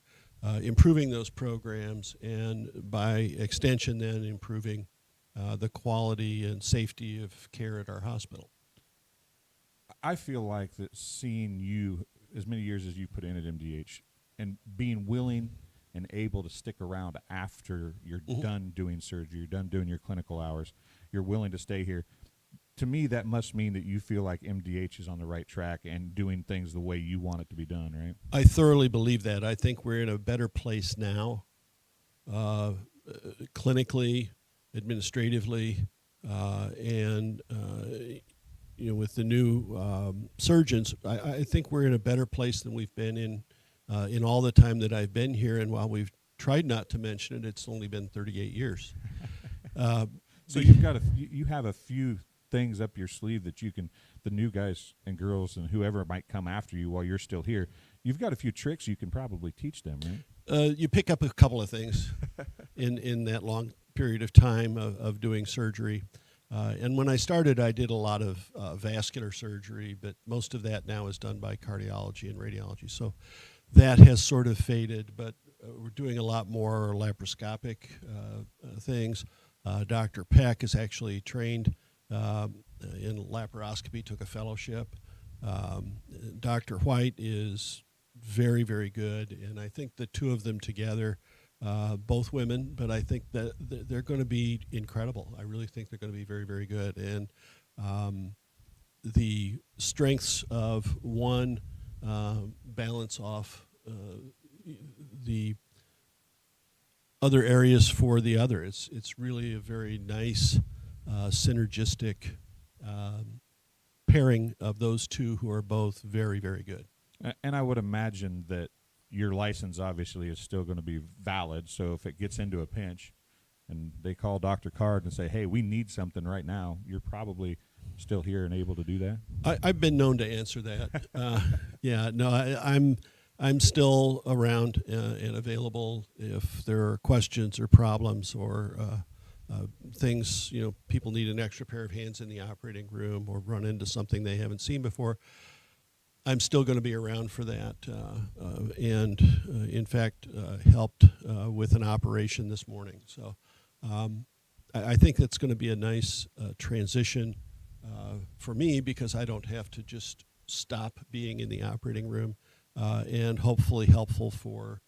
improving those programs, and by extension then improving the quality and safety of care at our hospital. I feel like that seeing you as many years as you put in at MDH and being willing and able to stick around after you're done doing surgery, you're done doing your clinical hours, you're willing to stay here. To me, that must mean that you feel like MDH is on the right track and doing things the way you want it to be done, right? I thoroughly believe that. I think we're in a better place now, clinically, administratively, and with the new surgeons. I think we're in a better place than we've been in all the time that I've been here. And while we've tried not to mention it, it's only been 38 years. So you have a few things up your sleeve that you can, the new guys and girls and whoever might come after you while you're still here, you've got a few tricks you can probably teach them, right? You pick up a couple of things in that long period of time of doing surgery. And when I started, I did a lot of vascular surgery, but most of that now is done by cardiology and radiology. So that has sort of faded, but we're doing a lot more laparoscopic things. Dr. Peck is actually trained in laparoscopy, took a fellowship. Dr. White is very, very good, and I think the two of them together, both women, but I think that they're going to be incredible. I really think they're going to be very, very good. And the strengths of one balance off the other areas for the other. It's really a very nice synergistic pairing of those two who are both very, very good. And I would imagine that your license obviously is still going to be valid, so if it gets into a pinch and they call Dr. Card and say, hey, we need something right now, you're probably still here and able to do that? I've been known to answer that. I'm still around and available if there are questions or problems or things, people need an extra pair of hands in the operating room or run into something they haven't seen before. I'm still going to be around for that, and in fact, helped with an operation this morning. So I think that's going to be a nice transition for me, because I don't have to just stop being in the operating room, and hopefully helpful for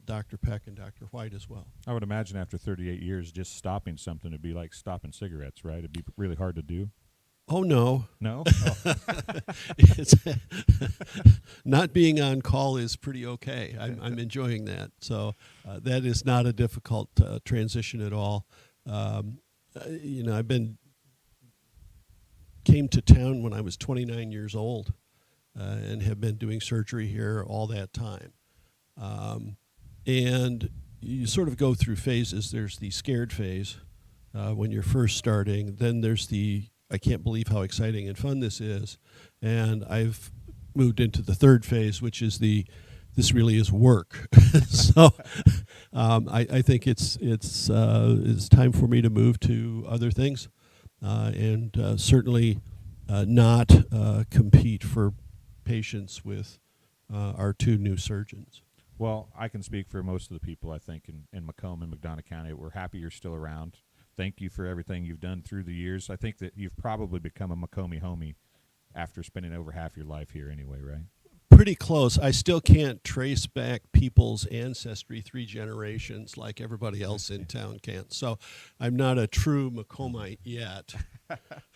Dr. Peck and Dr. White as well. I would imagine after 38 years, just stopping something would be like stopping cigarettes, right? It'd be really hard to do. Oh, no. No? Oh. It's not being on call is pretty okay. I'm enjoying that. So that is not a difficult transition at all. Came to town when I was 29 years old and have been doing surgery here all that time. And you sort of go through phases. There's the scared phase when you're first starting. Then there's the I can't believe how exciting and fun this is. And I've moved into the third phase, which is this really is work. So I think it's time for me to move to other things, and certainly not compete for patients with our 2 new surgeons. Well, I can speak for most of the people, I think, in Macomb and McDonough County. We're happy you're still around. Thank you for everything you've done through the years. I think that you've probably become a Macomb homie after spending over half your life here anyway, right? Pretty close. I still can't trace back people's ancestry 3 generations like everybody else in town can. So I'm not a true Macombite yet.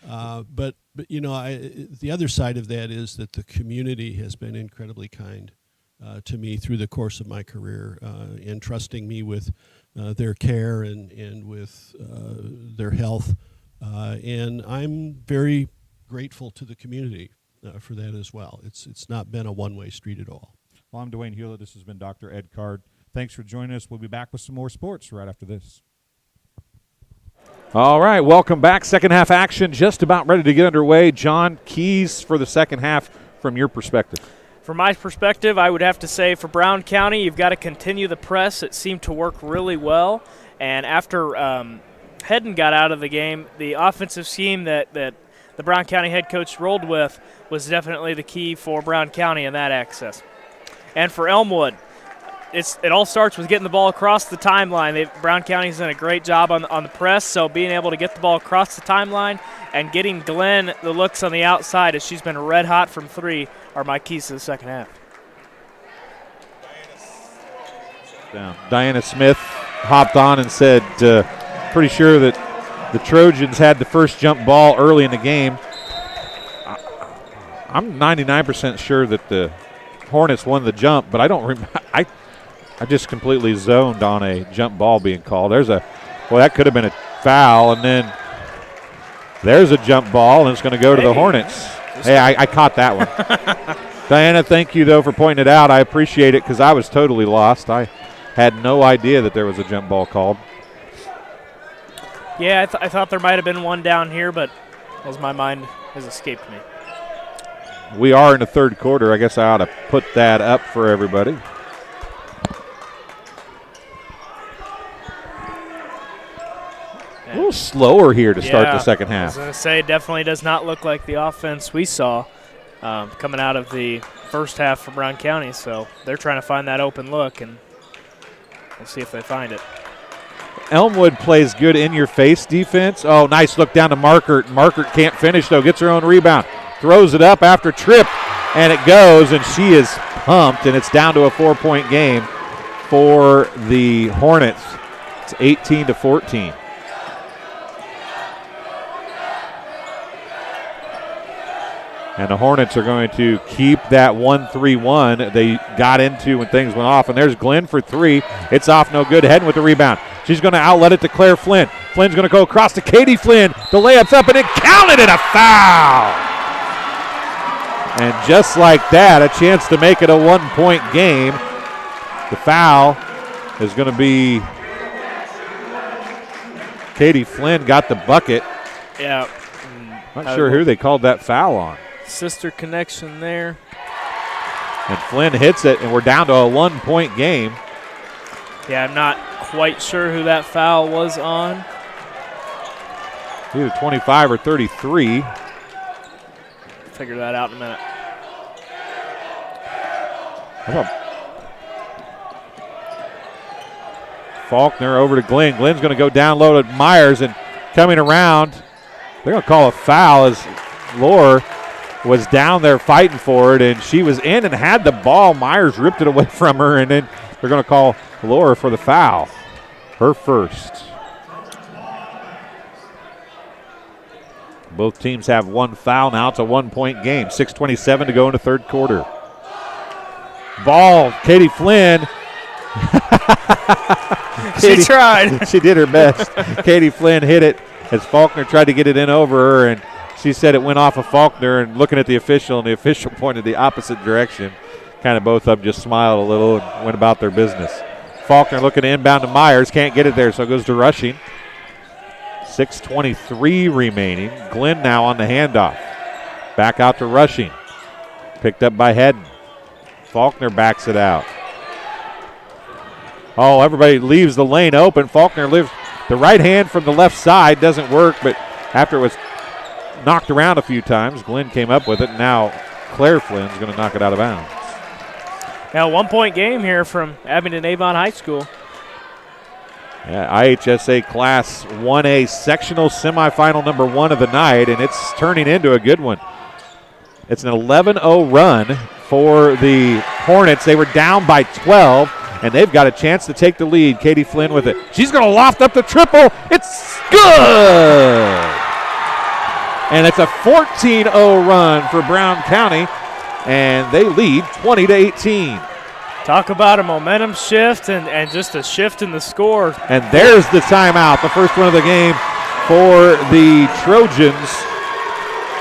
But you know, the other side of that is that the community has been incredibly kind to me through the course of my career, entrusting me with their care and with their health. And I'm very grateful to the community for that as well. It's not been a one-way street at all. Well, I'm Dwayne Hulett. This has been Dr. Ed Card. Thanks for joining us. We'll be back with some more sports right after this. All right, welcome back. Second half action just about ready to get underway. John, keys for the second half from your perspective. From my perspective, I would have to say for Brown County, you've got to continue the press. It seemed to work really well. And after Hedden got out of the game, the offensive scheme that the Brown County head coach rolled with was definitely the key for Brown County in that access. And for Elmwood, it all starts with getting the ball across the timeline. Brown County's done a great job on the press, so being able to get the ball across the timeline and getting Glenn the looks on the outside as she's been red hot from 3 are my keys to the second half. Diana Smith hopped on and said, pretty sure that the Trojans had the first jump ball early in the game. I'm 99% sure that the Hornets won the jump, but I don't remember. I just completely zoned on a jump ball being called. That could have been a foul, and then there's a jump ball, and it's going to go to the Hornets. Hey, I caught that one. Diana, thank you, though, for pointing it out. I appreciate it because I was totally lost. I had no idea that there was a jump ball called. Yeah, I thought there might have been one down here, but as my mind has escaped me. We are in the third quarter. I guess I ought to put that up for everybody. A little slower here to start the second half. I was going to say, it definitely does not look like the offense we saw coming out of the first half for Brown County. So they're trying to find that open look, and we'll see if they find it. Elmwood plays good in-your-face defense. Oh, nice look down to Markert. Markert can't finish, though. Gets her own rebound. Throws it up after trip, and it goes, and she is pumped, and it's down to a 4-point game for the Hornets. It's 18-14. And the Hornets are going to keep that 1-3-1 they got into when things went off. And there's Glenn for 3. It's off, no good. Hedden with the rebound. She's going to outlet it to Claire Flynn. Flynn's going to go across to Katie Flynn. The layup's up, and it counted, and a foul. And just like that, a chance to make it a 1-point game. The foul is going to be Katie Flynn got the bucket. Yeah. Not sure who they called that foul on. Sister connection there. And Flynn hits it, and we're down to a 1-point game. Yeah, I'm not quite sure who that foul was on. Either 25 or 33. Figure that out in a minute. Faulkner over to Glenn. Glenn's going to go down low to Myers, and coming around, they're going to call a foul as Lohr was down there fighting for it, and she was in and had the ball. Myers ripped it away from her, and then they're going to call Lohr for the foul. Her first. Both teams have one foul now. It's a 1-point game. 6:27 to go in the third quarter. Ball, Katie Flynn. She tried. She did her best. Katie Flynn hit it as Faulkner tried to get it in over her, and she said it went off of Faulkner, and looking at the official, and the official pointed the opposite direction. Kind of both of them just smiled a little and went about their business. Faulkner looking to inbound to Myers. Can't get it there, so it goes to Rushing. 6:23 remaining. Glenn now on the handoff. Back out to Rushing. Picked up by Hedden. Faulkner backs it out. Oh, everybody leaves the lane open. Faulkner lives the right hand from the left side. Doesn't work, but after it was knocked around a few times, Glenn came up with it. And now Claire Flynn's going to knock it out of bounds. Now 1-point game here from Abingdon Avon High School. Yeah, IHSA Class 1A sectional semifinal number 1 of the night, and it's turning into a good one. It's an 11-0 run for the Hornets. They were down by 12, and they've got a chance to take the lead. Katie Flynn with it. She's going to loft up the triple. It's good! And it's a 14-0 run for Brown County, and they lead 20-18. Talk about a momentum shift and just a shift in the score. And there's the timeout, the first one of the game for the Trojans.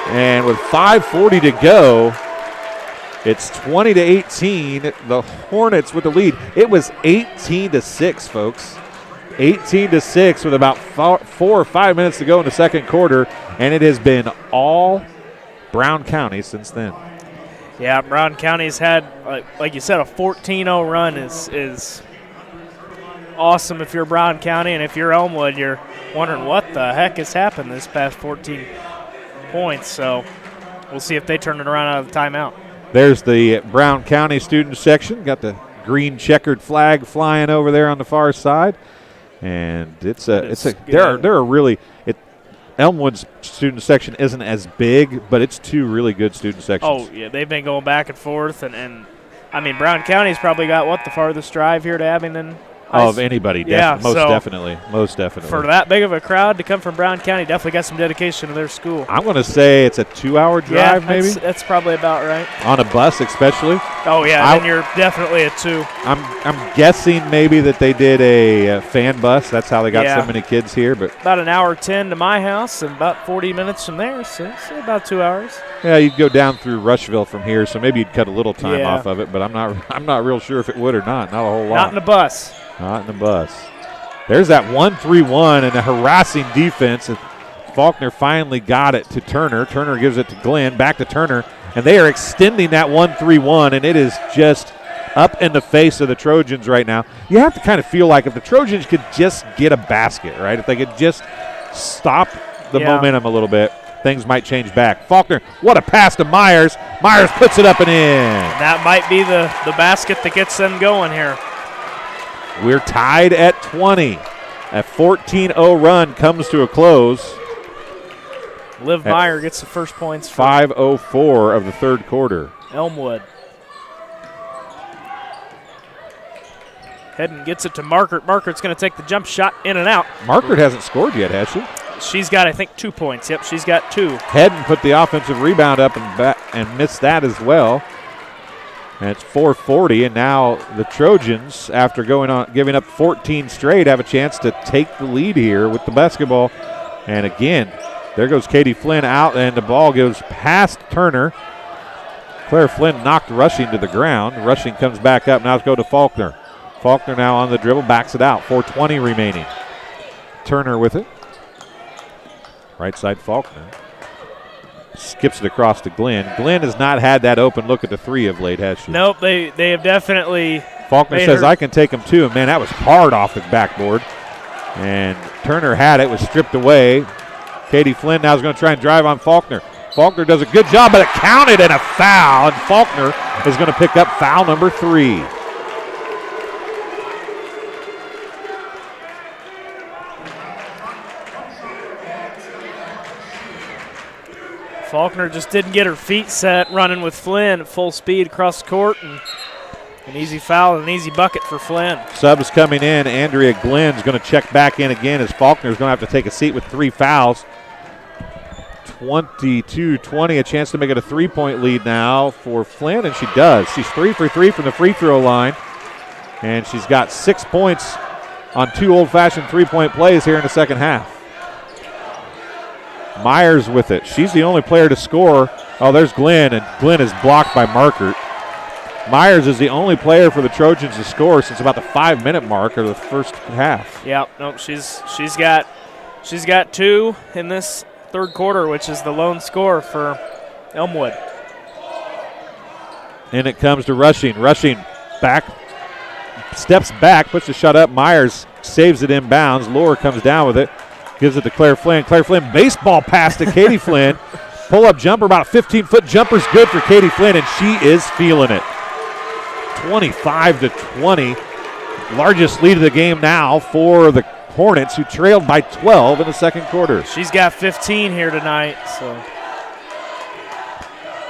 And with 5:40 to go, it's 20-18. The Hornets with the lead. It was 18-6, folks. 18-6 with about 4 or 5 minutes to go in the second quarter, and it has been all Brown County since then. Yeah, Brown County's had, like you said, a 14-0 run is awesome if you're Brown County, and if you're Elmwood, you're wondering what the heck has happened this past 14 points. So we'll see if they turn it around out of the timeout. There's the Brown County student section. Got the green checkered flag flying over there on the far side, and Elmwood's student section isn't as big, but it's two really good student sections. Oh, yeah, they've been going back and forth, and I mean, Brown County's probably got, the farthest drive here to Abingdon? Of anybody, yeah, most definitely. For that big of a crowd to come from Brown County, definitely got some dedication to their school. I'm going to say it's a 2-hour drive, maybe? That's probably about right. On a bus, especially. Oh, yeah, then you're definitely a 2. I'm guessing maybe that they did a fan bus. That's how they got so many kids here. But about an hour 10 to my house and about 40 minutes from there, so about 2 hours. Yeah, you'd go down through Rushville from here, so maybe you'd cut a little time off of it, but I'm not real sure if it would or not. Not a whole lot. Not in a bus. Not in the bus. There's that 1-3-1 and a harassing defense. Faulkner finally got it to Turner. Turner gives it to Glenn, back to Turner, and they are extending that 1-3-1, and it is just up in the face of the Trojans right now. You have to kind of feel like if the Trojans could just get a basket, right? If they could just stop the momentum a little bit, things might change back. Faulkner, what a pass to Myers. Myers puts it up and in. That might be the basket that gets them going here. We're tied at 20. A 14-0 run comes to a close. Liv Meyer gets the first points. 5:04 of the third quarter. Elmwood. Hedden gets it to Markert. Markert's going to take the jump shot in and out. Markert hasn't scored yet, has she? She's got, I think, 2 points. Yep, she's got 2. Hedden put the offensive rebound up and missed that as well. And it's 4:40, and now the Trojans, after giving up 14 straight, have a chance to take the lead here with the basketball. And again, there goes Katie Flynn out, and the ball goes past Turner. Claire Flynn knocked Rushing to the ground. Rushing comes back up. Now let's go to Faulkner. Faulkner now on the dribble, backs it out. 4:20 remaining. Turner with it. Right side Faulkner. Skips it across to Glenn. Glenn has not had that open look at the three of late, has she? Nope, they have definitely. Faulkner says, I can take them too. And man, that was hard off the backboard. And Turner had it, was stripped away. Katie Flynn now is going to try and drive on Faulkner. Faulkner does a good job, but it counted and a foul. And Faulkner is going to pick up foul number 3. Faulkner just didn't get her feet set running with Flynn at full speed across the court, and an easy foul and an easy bucket for Flynn. Subs coming in. Andrea Glenn's going to check back in again as Faulkner's going to have to take a seat with 3 fouls. 22-20, a chance to make it a 3-point lead now for Flynn, and she does. She's 3 for 3 from the free throw line, and she's got 6 points on 2 old-fashioned 3-point plays here in the second half. Myers with it. She's the only player to score. Oh, there's Glenn, and Glenn is blocked by Markert. Myers is the only player for the Trojans to score since about the 5-minute mark of the first half. Yep, nope, she's got 2 in this third quarter, which is the lone score for Elmwood. And it comes to Rushing. Rushing back, steps back, puts the shot up. Myers saves it inbounds. Lohr comes down with it, gives it to Claire Flynn. Claire Flynn, baseball pass to Katie Flynn. Pull-up jumper, about a 15-foot jumper's good for Katie Flynn, and she is feeling it. 25-20. Largest lead of the game now for the Hornets, who trailed by 12 in the second quarter. She's got 15 here tonight, so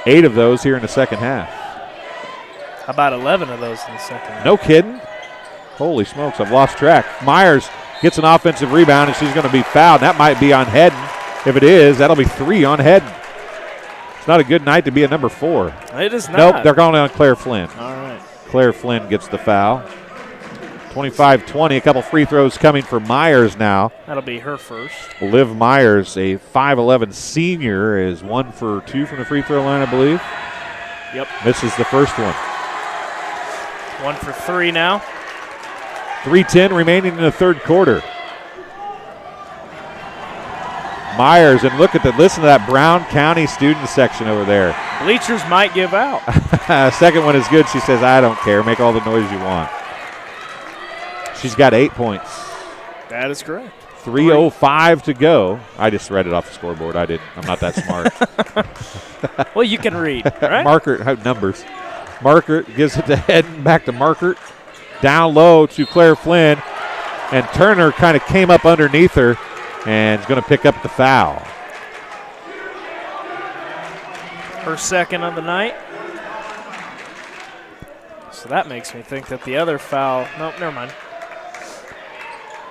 8 of those here in the second half. how about 11 of those in the second half? No kidding. Holy smokes, I've lost track. Myers gets an offensive rebound, and she's going to be fouled. That might be on Hedden. If it is, that'll be 3 on Hedden. It's not a good night to be a number 4. It is not. Nope, they're going on Claire Flynn. All right. Claire Flynn gets the foul. 25-20, a couple free throws coming for Myers now. That'll be her first. Liv Myers, a 5'11 senior, is 1 for 2 from the free throw line, I believe. Yep. Misses the first one. 1 for 3 now. 3:10 remaining in the third quarter. Myers, and listen to that Brown County student section over there. Bleachers might give out. Second one is good. She says, I don't care. Make all the noise you want. She's got 8 points. That is correct. 3:05 to go. I just read it off the scoreboard. I'm not that smart. Well, you can read, right? Markert, numbers. Markert gives it to Hedden, back to Markert. Down low to Claire Flynn. And Turner kind of came up underneath her and is going to pick up the foul. Her second of the night. So that makes me think that the other foul, nope, never mind.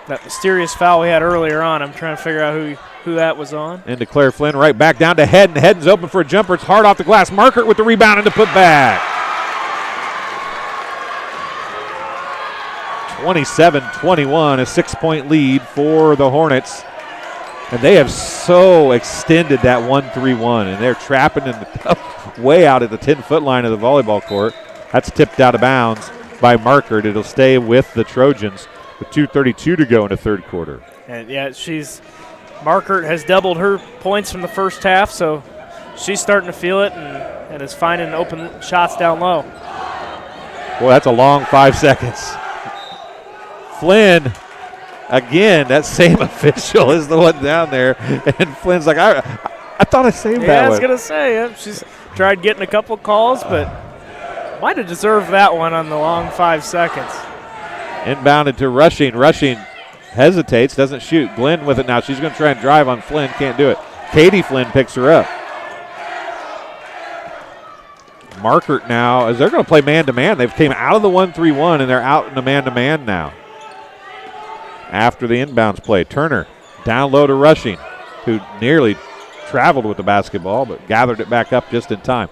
That mysterious foul we had earlier on, I'm trying to figure out who that was on. Into Claire Flynn, right back down to Hedden. Hedden's open for a jumper. It's hard off the glass. Markert with the rebound and the putback. 27-21, a 6-point lead for the Hornets. And they have so extended that 1-3-1, and they're trapping in the way out at the 10-foot line of the volleyball court. That's tipped out of bounds by Markert. It'll stay with the Trojans with 2:32 to go in the third quarter. And yeah, Markert has doubled her points from the first half, so she's starting to feel it and is finding open shots down low. Boy, that's a long 5 seconds. Flynn, again, that same official is the one down there, and Flynn's like, I thought I saved that one. Yeah, I was going to say, she's tried getting a couple calls, but might have deserved that one on the long 5 seconds. Inbounded to Rushing. Rushing hesitates, doesn't shoot. Glenn with it now. She's going to try and drive on Flynn. Can't do it. Katie Flynn picks her up. Markert now, as they're going to play man-to-man. They've came out of the 1-3-1, and they're out in the man-to-man now. After the inbounds play, Turner down low to Rushing, who nearly traveled with the basketball, but gathered it back up just in time.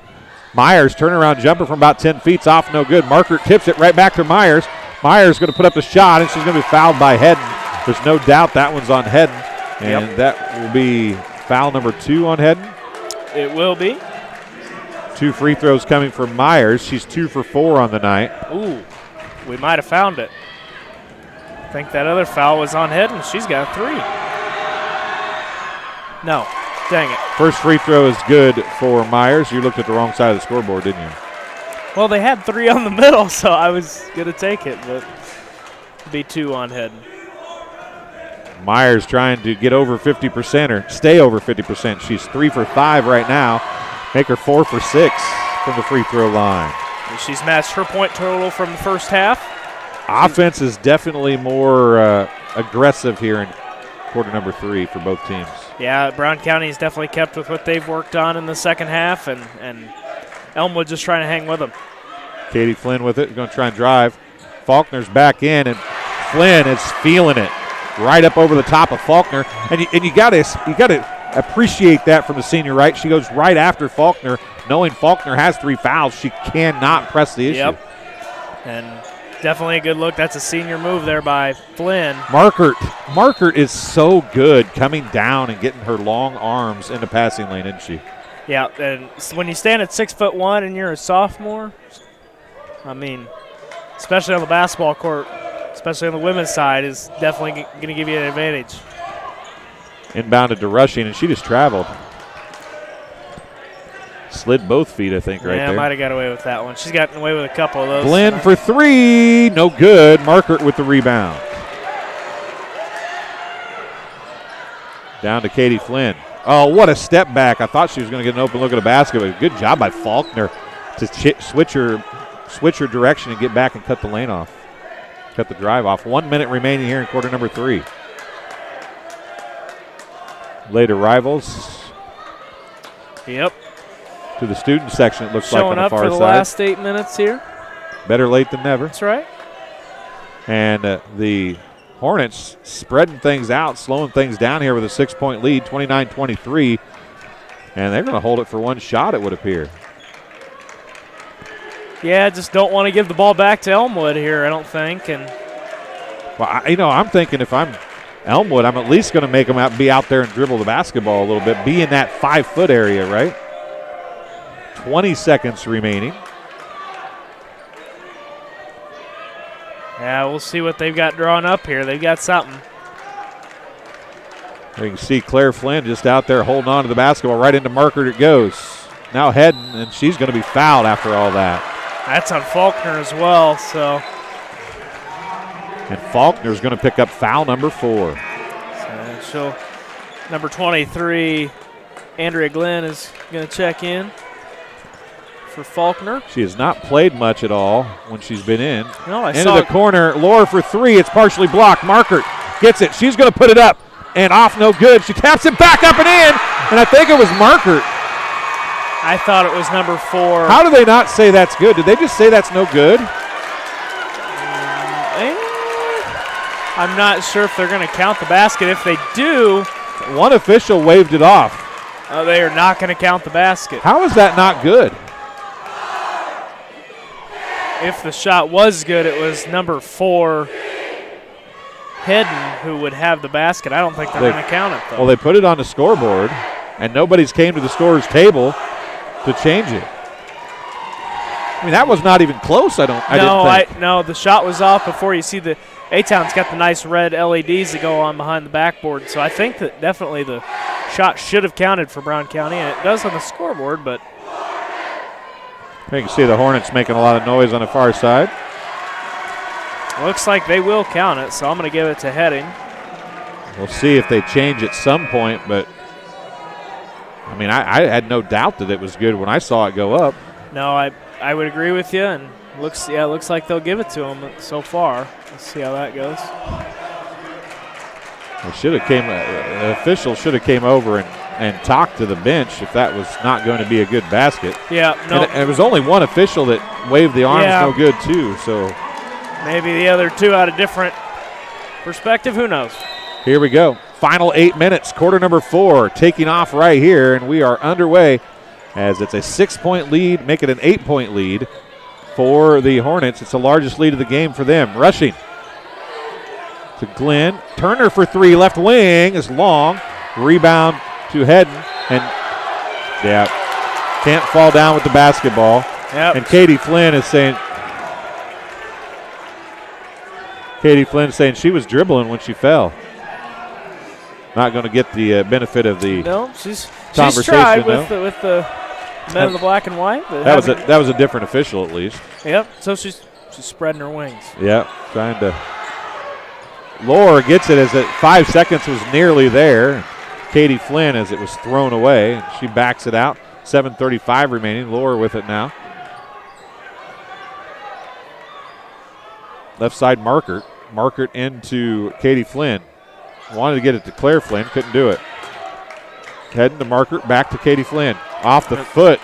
Myers, turnaround jumper from about 10 feet, off, no good. Markert tips it right back to Myers. Myers going to put up the shot, and she's going to be fouled by Hedden. There's no doubt that one's on Hedden, and that will be foul number 2 on Hedden. It will be. 2 free throws coming from Myers. She's 2 for 4 on the night. Ooh, we might have found it. I think that other foul was on Hedden. She's got 3. No, dang it. First free throw is good for Myers. You looked at the wrong side of the scoreboard, didn't you? Well, they had 3 on the middle, so I was going to take it, but it'd be 2 on Hedden. Myers trying to get over 50% or stay over 50%. She's 3 for 5 right now. Make her 4 for 6 from the free throw line. And she's matched her point total from the first half. Offense is definitely more aggressive here in quarter number 3 for both teams. Yeah, Brown County's definitely kept with what they've worked on in the second half, and Elmwood just trying to hang with them. Katie Flynn with it, going to try and drive. Faulkner's back in, and Flynn is feeling it right up over the top of Faulkner. And you got to appreciate that from the senior, right? She goes right after Faulkner, knowing Faulkner has 3 fouls. She cannot press the issue. Yep, and definitely a good look. That's a senior move there by Flynn. Markert is so good coming down and getting her long arms in the passing lane, isn't she? Yeah, and when you stand at 6'1" and you're a sophomore, I mean, especially on the basketball court, especially on the women's side, is definitely going to give you an advantage. Inbounded to Rushing, and she just traveled. Slid both feet, I think, right yeah, there. might have got away with that one. She's gotten away with a couple of those. Glenn for three. No good. Markert with the rebound. Down to Katie Flynn. Oh, what a step back. I thought she was going to get an open look at the basket, but good job by Faulkner to switch her direction and get back and cut the lane off. Cut the drive off. 1 minute remaining here in quarter number 3. Later rivals. Yep. To the student section, it looks Showing like on the far side. Showing up for the last 8 minutes here. Better late than never. That's right. And the Hornets spreading things out, slowing things down here with a 6-point lead, 29-23. And they're going to hold it for one shot, it would appear. Yeah, just don't want to give the ball back to Elmwood here, I don't think. And well, I'm thinking if I'm Elmwood, I'm at least going to make them be out there and dribble the basketball a little bit, be in that 5-foot area, right? 20 seconds remaining. Yeah, we'll see what they've got drawn up here. They've got something. You can see Claire Flynn just out there holding on to the basketball. Right into Markert it goes. Now heading, and she's going to be fouled after all that. That's on Faulkner as well, so. And Faulkner's going to pick up foul number 4. So number 23, Andrea Glenn, is going to check in for Faulkner. She has not played much at all when she's been in. No, Into the corner, Laura for 3. It's partially blocked. Markert gets it. She's going to put it up and off, no good. She taps it back up and in, and I think it was Markert. I thought it was number 4. How do they not say that's good? Did they just say that's no good? I'm not sure if they're going to count the basket. If they do, one official waved it off. They are not going to count the basket. How is that not good? If the shot was good, it was number 4, Hedden, who would have the basket. I don't think they're going to count it, though. Well, they put it on the scoreboard, and nobody's came to the scorer's table to change it. I mean, that was not even close, I didn't think. No, the shot was off before you see the A-Town's got the nice red LEDs that go on behind the backboard, so I think that definitely the shot should have counted for Brown County, and it does on the scoreboard, but you can see the Hornets making a lot of noise on the far side. Looks like they will count it, so I'm going to give it to Heading. We'll see if they change at some point, but I mean, I had no doubt that it was good when I saw it go up. No, I would agree with you, and it looks like they'll give it to them so far. Let's see how that goes. The official should have came over and talked to the bench if that was not going to be a good basket. Yeah, no. And it was only one official that waved the arms no good too, so. Maybe the other two out of different perspective, who knows? Here we go. Final 8 minutes, quarter number 4, taking off right here, and we are underway as it's a 6-point lead, make it an 8-point lead for the Hornets. It's the largest lead of the game for them. Rushing to Glenn. Turner for 3, left wing is long. Rebound to Hedden, and can't fall down with the basketball. Yep. And Katie Flynn is saying she was dribbling when she fell. Not going to get the benefit of the she's conversation. Tried with the men in the black and white. That was a different official at least. Yep. So she's spreading her wings. Yep. Trying to. Laura gets it as 5 seconds was nearly there. Katie Flynn as it was thrown away. She backs it out. 7:35 remaining. Laura with it now. Left side Markert. Markert into Katie Flynn. Wanted to get it to Claire Flynn. Couldn't do it. Heading to Markert. Back to Katie Flynn. Off the foot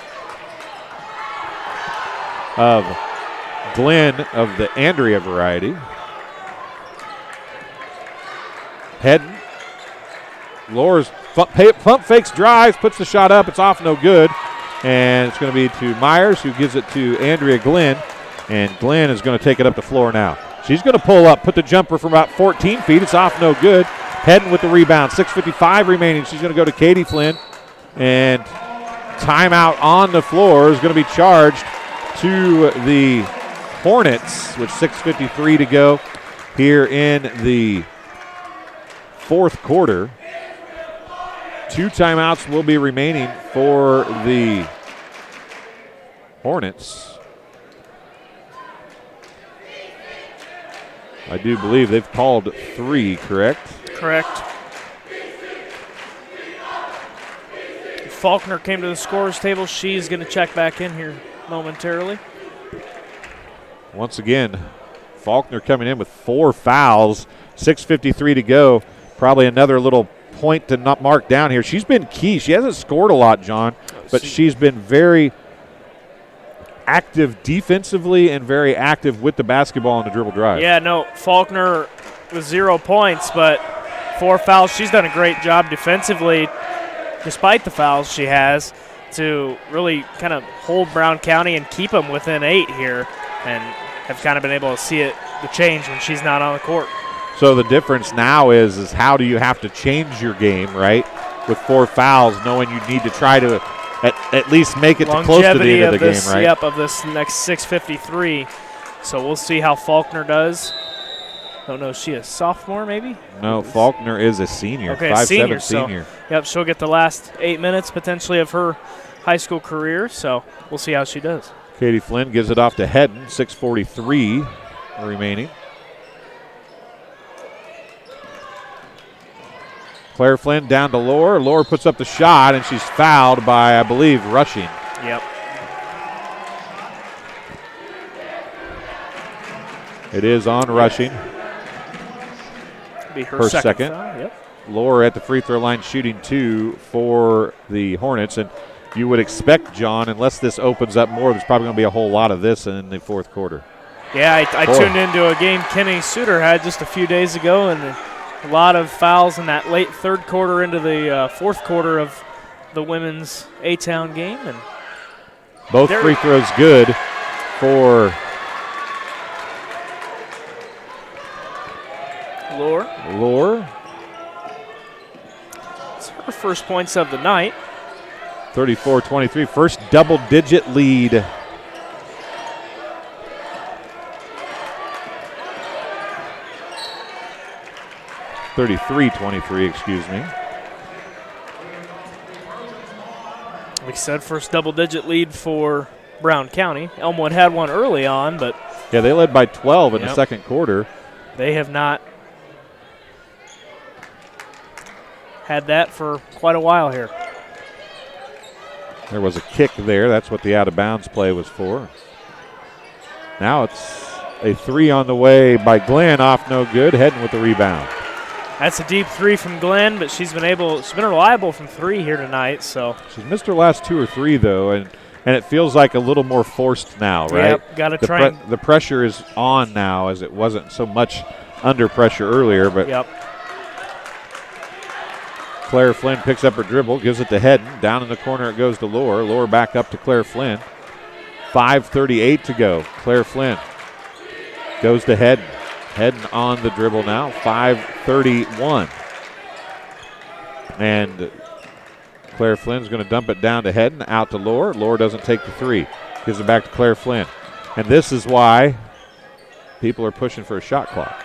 of Glenn of the Andrea variety. Heading. Laura's pump fakes, drives, puts the shot up. It's off, no good. And it's going to be to Myers, who gives it to Andrea Glenn. And Glenn is going to take it up the floor now. She's going to pull up, put the jumper from about 14 feet. It's off, no good. Heading with the rebound. 6:55 remaining. She's going to go to Katie Flynn. And timeout on the floor is going to be charged to the Hornets with 6:53 to go here in the fourth quarter. 2 timeouts will be remaining for the Hornets. I do believe they've called 3, correct? Correct. Faulkner came to the scorer's table. She's going to check back in here momentarily. Once again, Faulkner coming in with 4 fouls, 6:53 to go. Probably another little point to not mark down here. She's been key. She hasn't scored a lot, John, but she's been very active defensively and very active with the basketball on the dribble drive. Yeah, no, Faulkner with 0 points, but 4 fouls. She's done a great job defensively, despite the fouls she has, to really kind of hold Brown County and keep them within 8 here, and have kind of been able to see the change when she's not on the court. So the difference now is how do you have to change your game, right? With 4 fouls, knowing you need to try to at least make it to close to the end of the game, right? Yep, of this next 6:53. So we'll see how Faulkner does. Don't know, is she a sophomore maybe? No, Faulkner is a senior, okay, 5'7" senior. senior. Yep, she'll get the last 8 minutes potentially of her high school career, so we'll see how she does. Katie Flynn gives it off to Hedden, 6:43 remaining. Claire Flynn down to Lohr. Lohr puts up the shot, and she's fouled by, I believe, Rushing. Yep. It is on Rushing. Be her second. Foul. Yep. Lohr at the free throw line shooting 2 for the Hornets, and you would expect, John, unless this opens up more, there's probably going to be a whole lot of this in the fourth quarter. Yeah, I tuned into a game Kenny Suter had just a few days ago, and a lot of fouls in that late third quarter into the fourth quarter of the women's A-Town game. And both free throws good for Lohr. It's her first points of the night. 34-23, first double-digit lead. (33-23), excuse me. Like I said, first double-digit lead for Brown County. Elmwood had one early on, but yeah, they led by 12 in the second quarter. They have not had that for quite a while here. There was a kick there. That's what the out-of-bounds play was for. Now it's a 3 on the way by Glenn, off no good. Hedden with the rebound. That's a deep 3 from Glenn, but she's been reliable from 3 here tonight. So she's missed her last 2 or 3 though, and it feels like a little more forced now, right? Yep, got to try. The pressure is on now, as it wasn't so much under pressure earlier. But yep. Claire Flynn picks up her dribble, gives it to Hedden. Down in the corner it goes to Lohr. Lohr back up to Claire Flynn. 5:38 to go. Claire Flynn goes to Hedden. Hedden on the dribble now. 5:31. And Claire Flynn's going to dump it down to Hedden, out to Lohr. Lohr doesn't take the 3. Gives it back to Claire Flynn. And this is why people are pushing for a shot clock.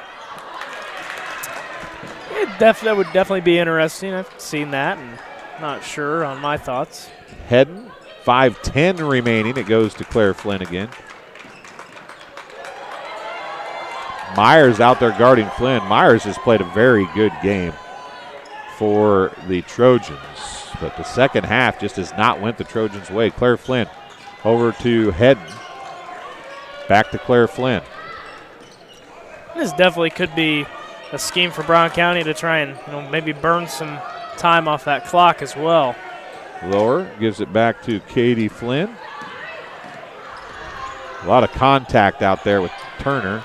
That would definitely be interesting. I've seen that and not sure on my thoughts. Hedden, 5:10 remaining. It goes to Claire Flynn again. Myers out there guarding Flynn. Myers has played a very good game for the Trojans, but the second half just has not went the Trojans' way. Claire Flynn over to Hedden. Back to Claire Flynn. This definitely could be a scheme for Brown County to try and maybe burn some time off that clock as well. Lohr gives it back to Katie Flynn. A lot of contact out there with Turner.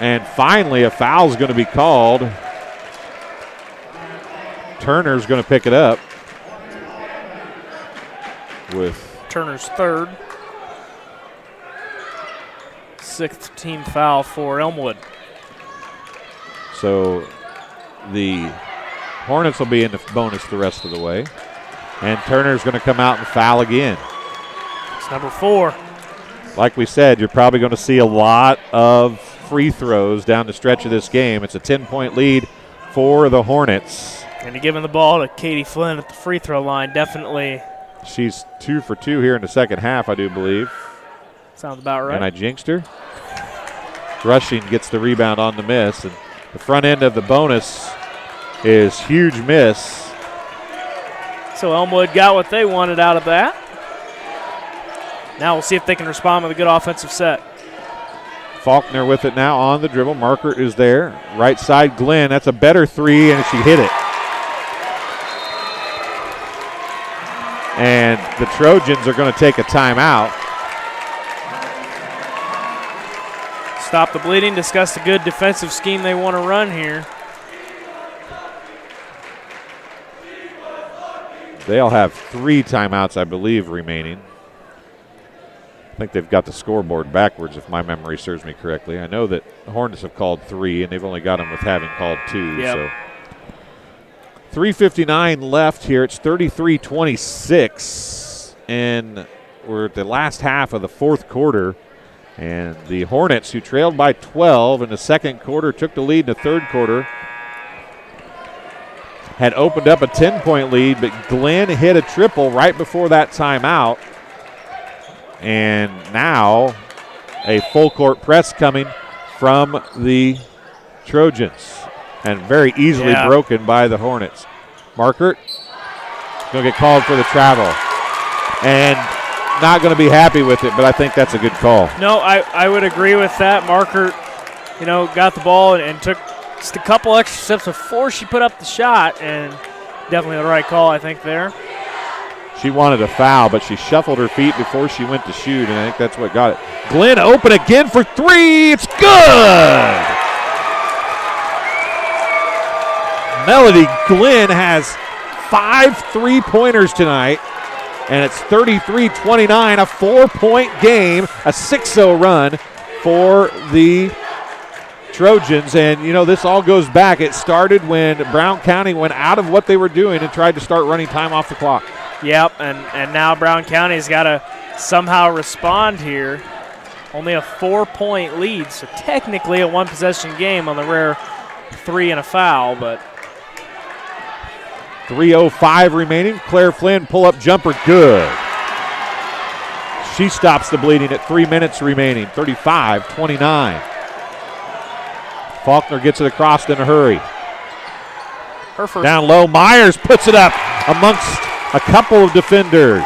And finally, a foul is going to be called. Turner's going to pick it up with Turner's third. 6th team foul for Elmwood. So the Hornets will be in the bonus the rest of the way. And Turner's going to come out and foul again. It's number 4. Like we said, you're probably going to see a lot of free throws down the stretch of this game. It's a 10-point lead for the Hornets. And you're giving the ball to Katie Flynn at the free throw line. Definitely. She's 2 for 2 here in the second half, I do believe. Sounds about right. And I jinxed her. Rushing gets the rebound on the miss. And the front end of the bonus is huge miss. So Elmwood got what they wanted out of that. Now we'll see if they can respond with a good offensive set. Faulkner with it now on the dribble. Marker is there. Right side, Glenn. That's a better three, and she hit it. And the Trojans are going to take a timeout. Stop the bleeding, discuss the good defensive scheme they want to run here. They'll have 3 timeouts, I believe, remaining. I think they've got the scoreboard backwards, if my memory serves me correctly. I know that the Hornets have called 3, and they've only got them with having called 2. Yep. So 3:59 left here. It's 33-26, and we're at the last half of the fourth quarter. And the Hornets, who trailed by 12 in the second quarter, took the lead in the third quarter, had opened up a 10-point lead, but Glenn hit a triple right before that timeout. And now a full court press coming from the Trojans, and very easily broken by the Hornets. Markert going to get called for the travel, and not going to be happy with it, but I think that's a good call. No, I would agree with that. Markert, got the ball and took just a couple extra steps before she put up the shot, and definitely the right call, I think, there. She wanted a foul, but she shuffled her feet before she went to shoot, and I think that's what got it. Glenn open again for 3. It's good! Melody Glenn has 5 3-pointers tonight, and it's 33-29, a 4-point game, a 6-0 run for the Trojans. And, this all goes back. It started when Brown County went out of what they were doing and tried to start running time off the clock. Yep, and now Brown County's got to somehow respond here. Only a 4-point lead, so technically a one-possession game on the rare 3 and a foul, but 3:05 remaining. Claire Flynn pull-up jumper, good. She stops the bleeding at 3 minutes remaining, 35-29. Faulkner gets it across in a hurry. Her first. Down low, Myers puts it up amongst a couple of defenders,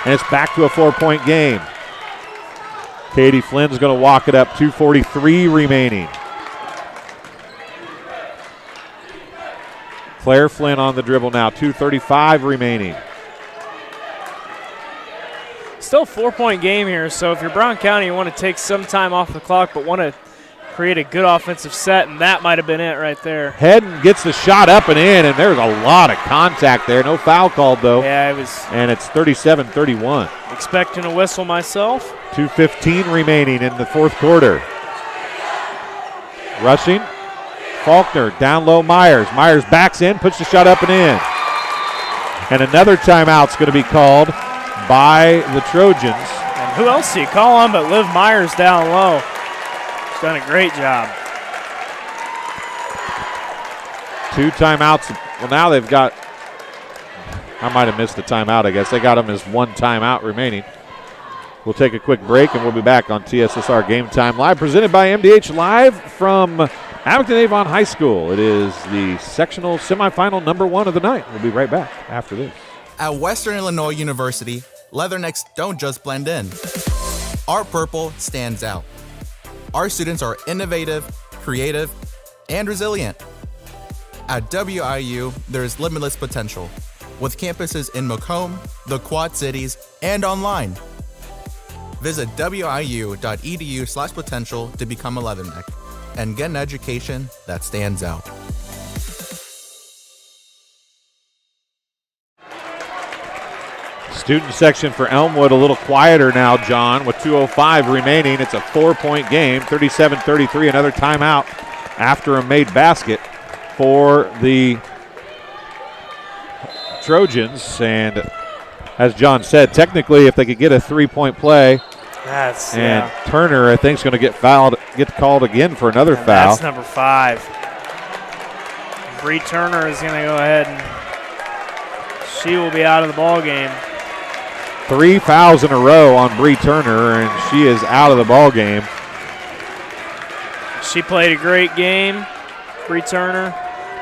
and it's back to a 4-point game. Katie Flynn's going to walk it up, 2:43 remaining. Claire Flynn on the dribble now, 2:35 remaining. Still a 4-point game here, so if you're Brown County, you want to take some time off the clock, but want to create a good offensive set, and that might have been it right there. Hedden gets the shot up and in, and there's a lot of contact there. No foul called, though. Yeah, it was. And it's 37-31. Expecting a whistle myself. 2:15 remaining in the fourth quarter. Rushing. Faulkner, down low, Myers. Myers backs in, puts the shot up and in. And another timeout's going to be called by the Trojans. And who else do you call on but Liv Myers down low? She's done a great job. 2 timeouts. Well, now they've got, I might have missed the timeout, I guess. They got them as 1 timeout remaining. We'll take a quick break, and we'll be back on TSSR Game Time Live, presented by MDH, live from Abington Avon High School. It is the sectional semifinal number 1 of the night. We'll be right back after this. At Western Illinois University, leathernecks don't just blend in. Our purple stands out. Our students are innovative, creative, and resilient. At WIU, there's limitless potential, with campuses in Macomb, the Quad Cities, and online. Visit wiu.edu/potential to become a leatherneck and get an education that stands out. Student section for Elmwood a little quieter now, John, with 2:05 remaining. It's a 4-point game, 37-33, another timeout after a made basket for the Trojans. And as John said, technically if they could get a 3-point play, Turner, I think, is going to get called again for another foul. That's number 5. Bree Turner is going to go ahead and she will be out of the ball game. 3 fouls in a row on Bree Turner, and she is out of the ball game. She played a great game, Bree Turner.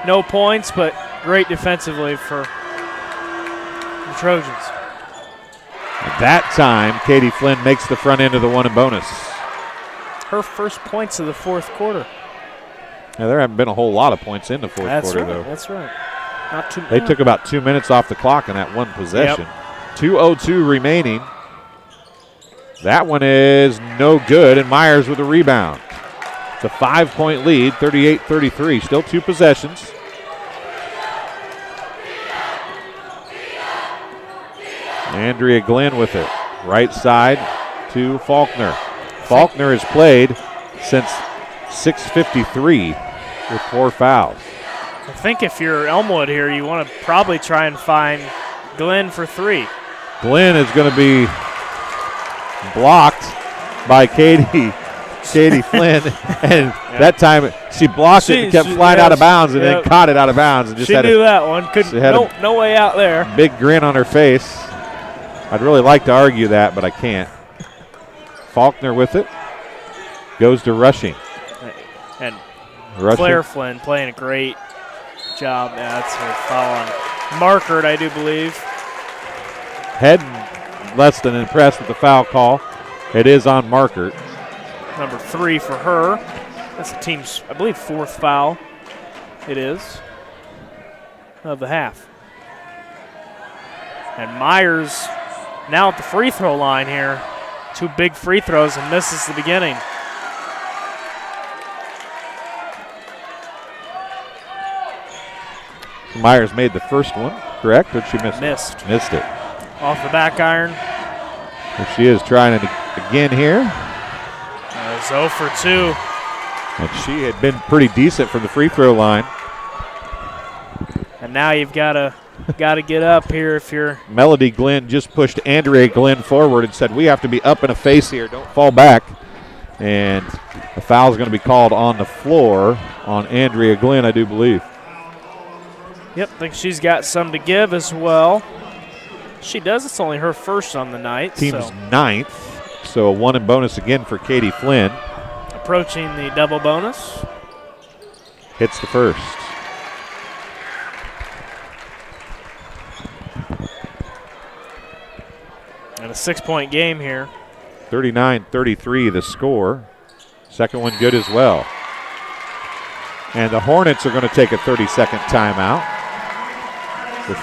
No points, but great defensively for the Trojans. At that time, Katie Flynn makes the front end of the 1 and bonus. Her first points of the fourth quarter. Now, there haven't been a whole lot of points in the fourth quarter, though. That's right. Not too. They took about 2 minutes off the clock in that one possession. Yep. 2:02 remaining. That one is no good, and Myers with a rebound. It's a 5-point lead, 38-33. Still 2 possessions. Andrea Glenn with it. Right side to Faulkner. Faulkner has played since 6:53 with 4 fouls. I think if you're Elmwood here, you want to probably try and find Glenn for 3. Glenn is going to be blocked by Katie Flynn, and that time she blocked it and kept flying out of bounds, and then caught it out of bounds. And just she knew that one. No way out there. Big grin on her face. I'd really like to argue that, but I can't. Faulkner with it. Goes to Rushing. And Rushing. Claire Flynn playing a great job. Yeah, that's her foul on Markert, I do believe. Head less than impressed with the foul call. It is on Markert. Number 3 for her. That's the team's, I believe, 4th foul. It is. Of the half. And Myers now at the free throw line here. 2 big free throws and misses the beginning. Myers made the first one, correct? Or did she miss Missed. it? Missed it. Off the back iron. And she is trying it again here. It's 0 for 2. And she had been pretty decent from the free throw line. And now you've got to get up here if you're. Melody Glenn just pushed Andrea Glenn forward and said, we have to be up in a face here. Don't fall back. And a foul is going to be called on the floor on Andrea Glenn, I do believe. Yep, I think she's got some to give as well. She does. It's only her first on the night. Team's 9th, so a 1 and bonus again for Katie Flynn. Approaching the double bonus. Hits the first. And a 6-point game here. 39-33 the score. Second one good as well. And the Hornets are going to take a 30-second timeout. With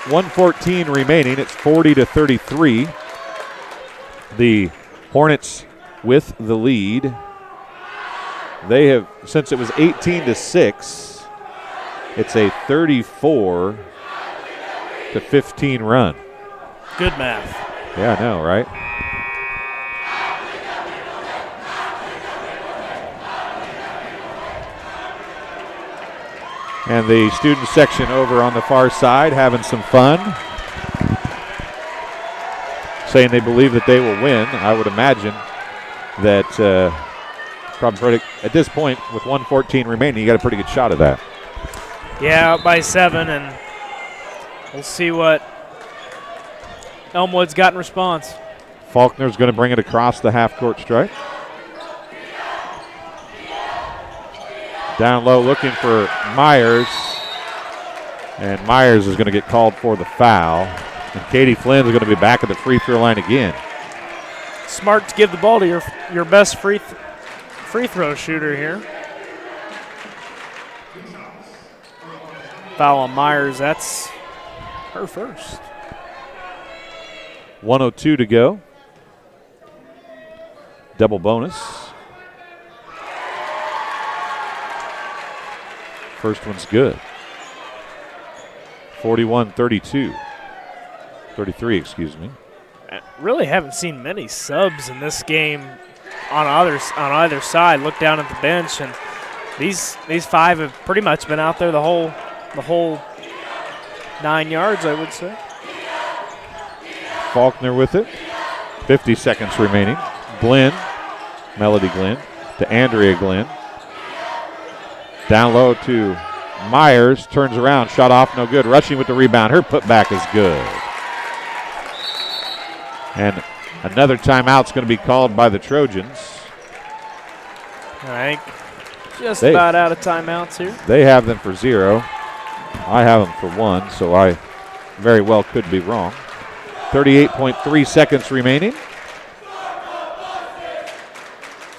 1:14 remaining, it's 40-33. The Hornets with the lead. They have, since it was 18-6, it's a 34-15 run. Good math. Yeah, I know, right? And the student section over on the far side having some fun. Saying they believe that they will win. I would imagine that probably at this point with 1:14 remaining, you got a pretty good shot of that. Yeah, up by 7, and we'll see what Elmwood's got in response. Faulkner's going to bring it across the half-court stripe. Down low looking for Myers. And Myers is going to get called for the foul. And Katie Flynn is going to be back at the free throw line again. Smart to give the ball to your best free throw shooter here. Foul on Myers. That's her first. 1:02 to go. Double bonus. First one's good. 41-32. 33, excuse me. Really haven't seen many subs in this game on either side. Look down at the bench, and these 5 have pretty much been out there the whole 9 yards, I would say. Faulkner with it. 50 seconds remaining. Glenn, Melody Glenn, to Andrea Glenn. Down low to Myers, turns around, shot off, no good. Rushing with the rebound. Her putback is good. And another timeout's going to be called by the Trojans. I think just about out of timeouts here. They have them for 0. I have them for 1, so I very well could be wrong. 38.3 seconds remaining.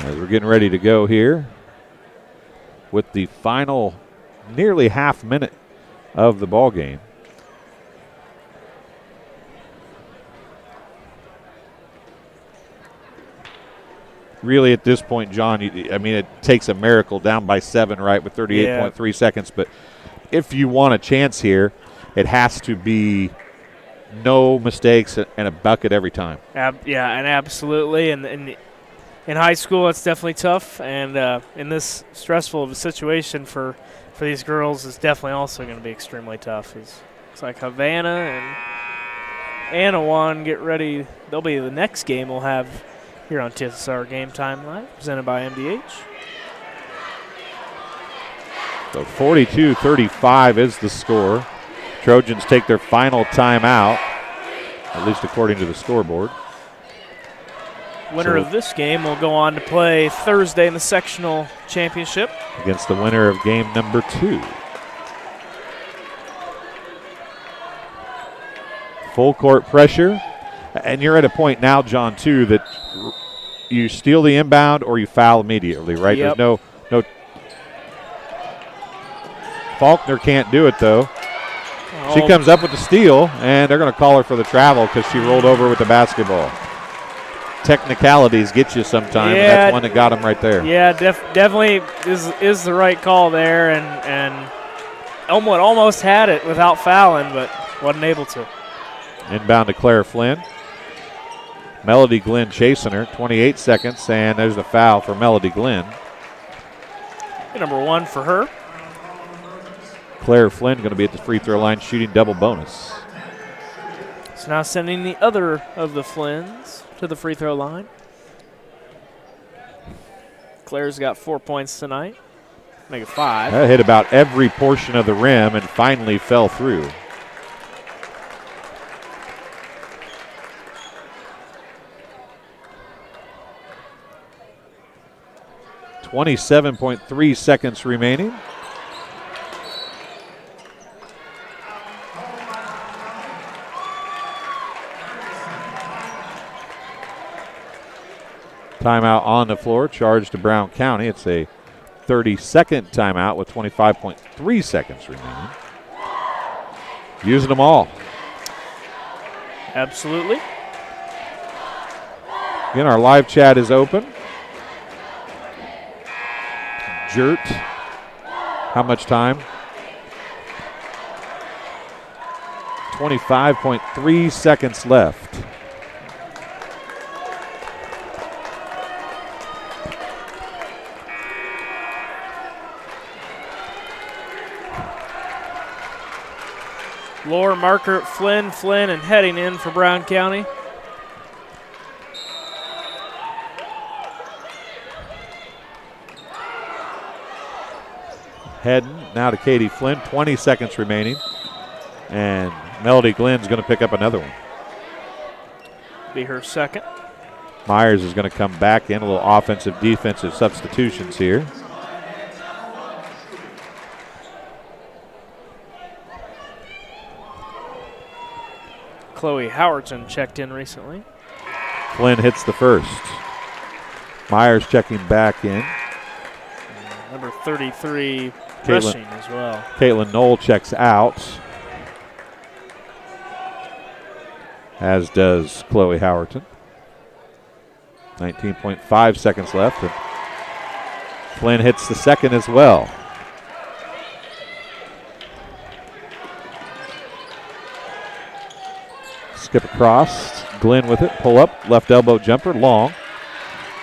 As we're getting ready to go here with the final nearly half minute of the ball game. Really, at this point, John, it takes a miracle down by 7, right, with 38.3 seconds. But if you want a chance here, it has to be no mistakes and a bucket every time. And absolutely. And in high school, it's definitely tough. And in this stressful of a situation for these girls, it's definitely also going to be extremely tough. It's like Havana and Anawan get ready. They'll be the next game we'll have here on TSSR Game Time Live, presented by MDH. So 42-35 is the score. Trojans take their final timeout, at least according to the scoreboard. Winner of this game will go on to play Thursday in the sectional championship against the winner of game number 2. Full court pressure. And you're at a point now, John, too, that you steal the inbound or you foul immediately, right? Yep. There's no. Faulkner can't do it, though. She comes up with the steal, and they're going to call her for the travel because she rolled over with the basketball. Technicalities get you sometime, and that's one that got them right there. Yeah, definitely is the right call there, and Elmwood almost had it without fouling, but wasn't able to. Inbound to Claire Flynn. Melody Glenn chasing her, 28 seconds, and there's the foul for Melody Glenn. Number 1 for her. Claire Flynn going to be at the free throw line shooting double bonus. So now sending the other of the Flynns to the free throw line. Claire's got 4 points tonight. Make it 5. That hit about every portion of the rim and finally fell through. .3 seconds remaining. Timeout on the floor, charged to Brown County. It's a 30-second timeout with 25.3 seconds remaining. Using them all. Absolutely. Again, our live chat is open. Jert, how much time? 25.3 seconds left. Lower marker Flynn, and heading in for Brown County. Heading now to Katie Flynn, 20 seconds remaining. And Melody Glenn's going to pick up another one. Be her second. Myers is going to come back in, a little offensive, defensive substitutions here. Chloe Howardson checked in recently. Flynn hits the first. Myers checking back in. Number 33 rushing as well. Caitlin Knoll checks out, as does Chloe Howerton. 19.5 seconds left, and Flynn hits the second as well. Skip across, Glenn with it, pull up, left elbow jumper, long.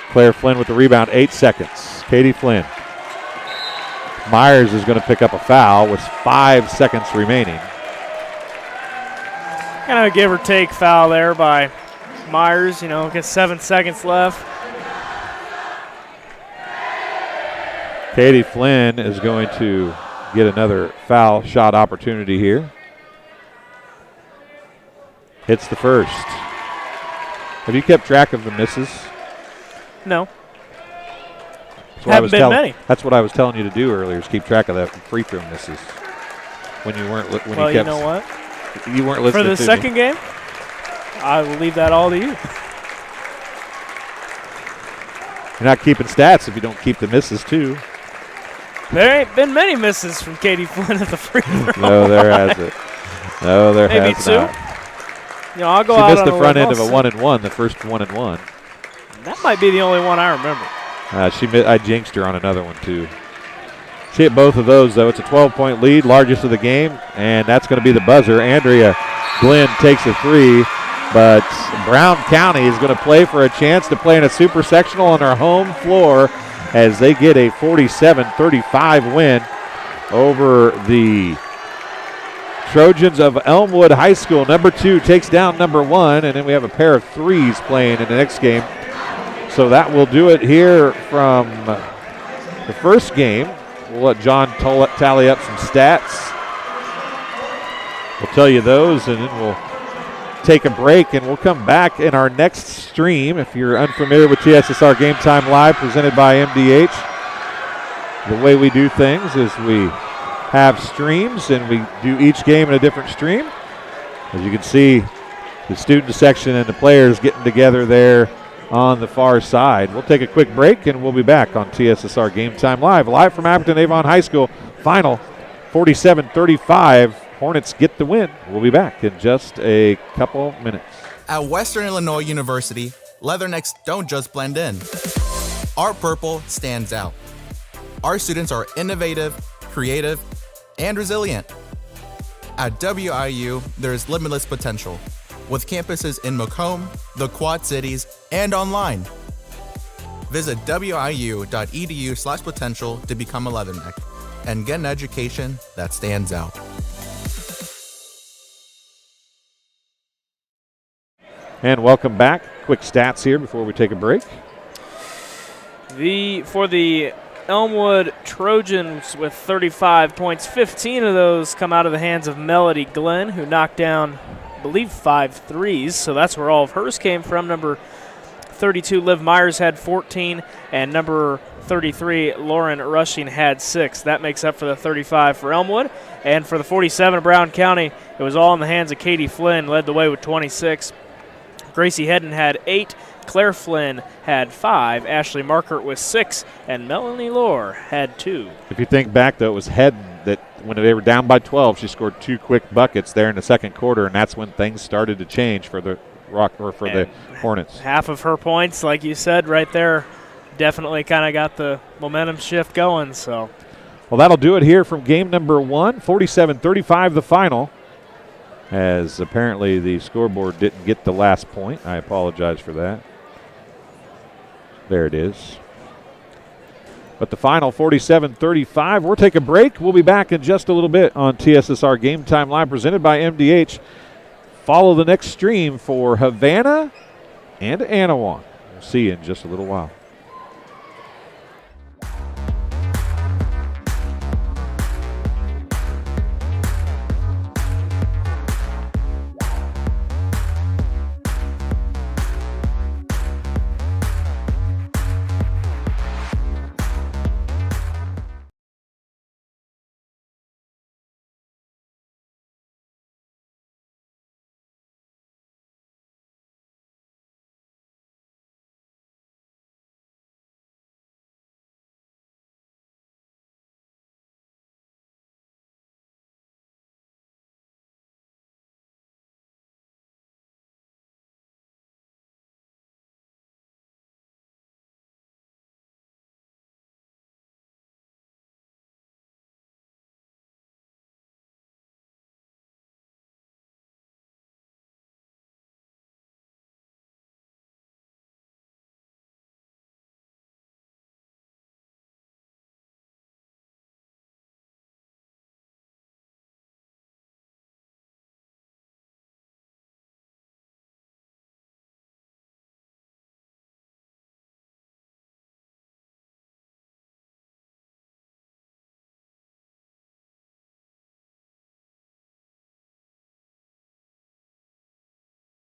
Claire Flynn with the rebound, 8 seconds. Katie Flynn. Myers is going to pick up a foul with 5 seconds remaining. Kind of a give or take foul there by Myers, gets 7 seconds left. Katie Flynn is going to get another foul shot opportunity here. Hits the first. Have you kept track of the misses? No. That's many. That's what I was telling you to do earlier, is keep track of that free throw misses. When you weren't, you know what? You weren't listening for the to second me. game, I will leave that all to you. You're not keeping stats if you don't keep the misses too. There ain't been many misses from Katie Flynn at the free throw. No, there hasn't. No, there Maybe has two. not. I'll go She out missed on the a front limb. end of a 1-and-1, the first 1-and-1. That might be the only one I remember. I jinxed her on another one too. She hit both of those though. It's a 12-point lead, largest of the game, and that's going to be the buzzer. Andrea Glenn takes a three, but Brown County is going to play for a chance to play in a super sectional on their home floor as they get a 47-35 win over the Trojans of Elmwood High School. Number 2 takes down number 1, and then we have a pair of threes playing in the next game. So that will do it here from the first game. We'll let John tally up some stats. We'll tell you those, and then we'll take a break, and we'll come back in our next stream. If you're unfamiliar with TSSR Game Time Live, presented by MDH, the way we do things is we have streams, and we do each game in a different stream. As you can see, the student section and the players getting together there on the far side. We'll take a quick break, and we'll be back on TSSR Game Time Live from Appleton Avon High School. Final 47-35. Hornets get the win. We'll be back in just a couple minutes. At Western Illinois University, Leathernecks don't just blend in. Our purple stands out. Our students are innovative, creative, and resilient. At WIU, there is limitless potential, with campuses in Macomb, the Quad Cities, and online. Visit wiu.edu/potential to become a Leatherneck and get an education that stands out. And welcome back. Quick stats here before we take a break. For the Elmwood Trojans with 35 points, 15 of those come out of the hands of Melody Glenn, who knocked down, I believe, 5 threes. So that's where all of hers came from. Number 32, Liv Myers, had 14, and number 33, Lauren Rushing, had 6. That makes up for the 35 for Elmwood. And for the 47 of Brown County, it was all in the hands of Katie Flynn, led the way with 26. Gracie Hedden had 8, Claire Flynn had 5, Ashley Markert with 6, and Melanie Lohr had 2. If you think back, though, it was Hedden that when they were down by 12, she scored 2 quick buckets there in the second quarter, and that's when things started to change for the the Hornets. Half of her points, like you said, right there, definitely kind of got the momentum shift going. So, well, that'll do it here from game number 1, 47-35 the final. As apparently the scoreboard didn't get the last point. I apologize for that. There it is. But the final 47-35. We'll take a break. We'll be back in just a little bit on TSSR Game Time Live presented by MDH. Follow the next stream for Havana and Anawan. We'll see you in just a little while.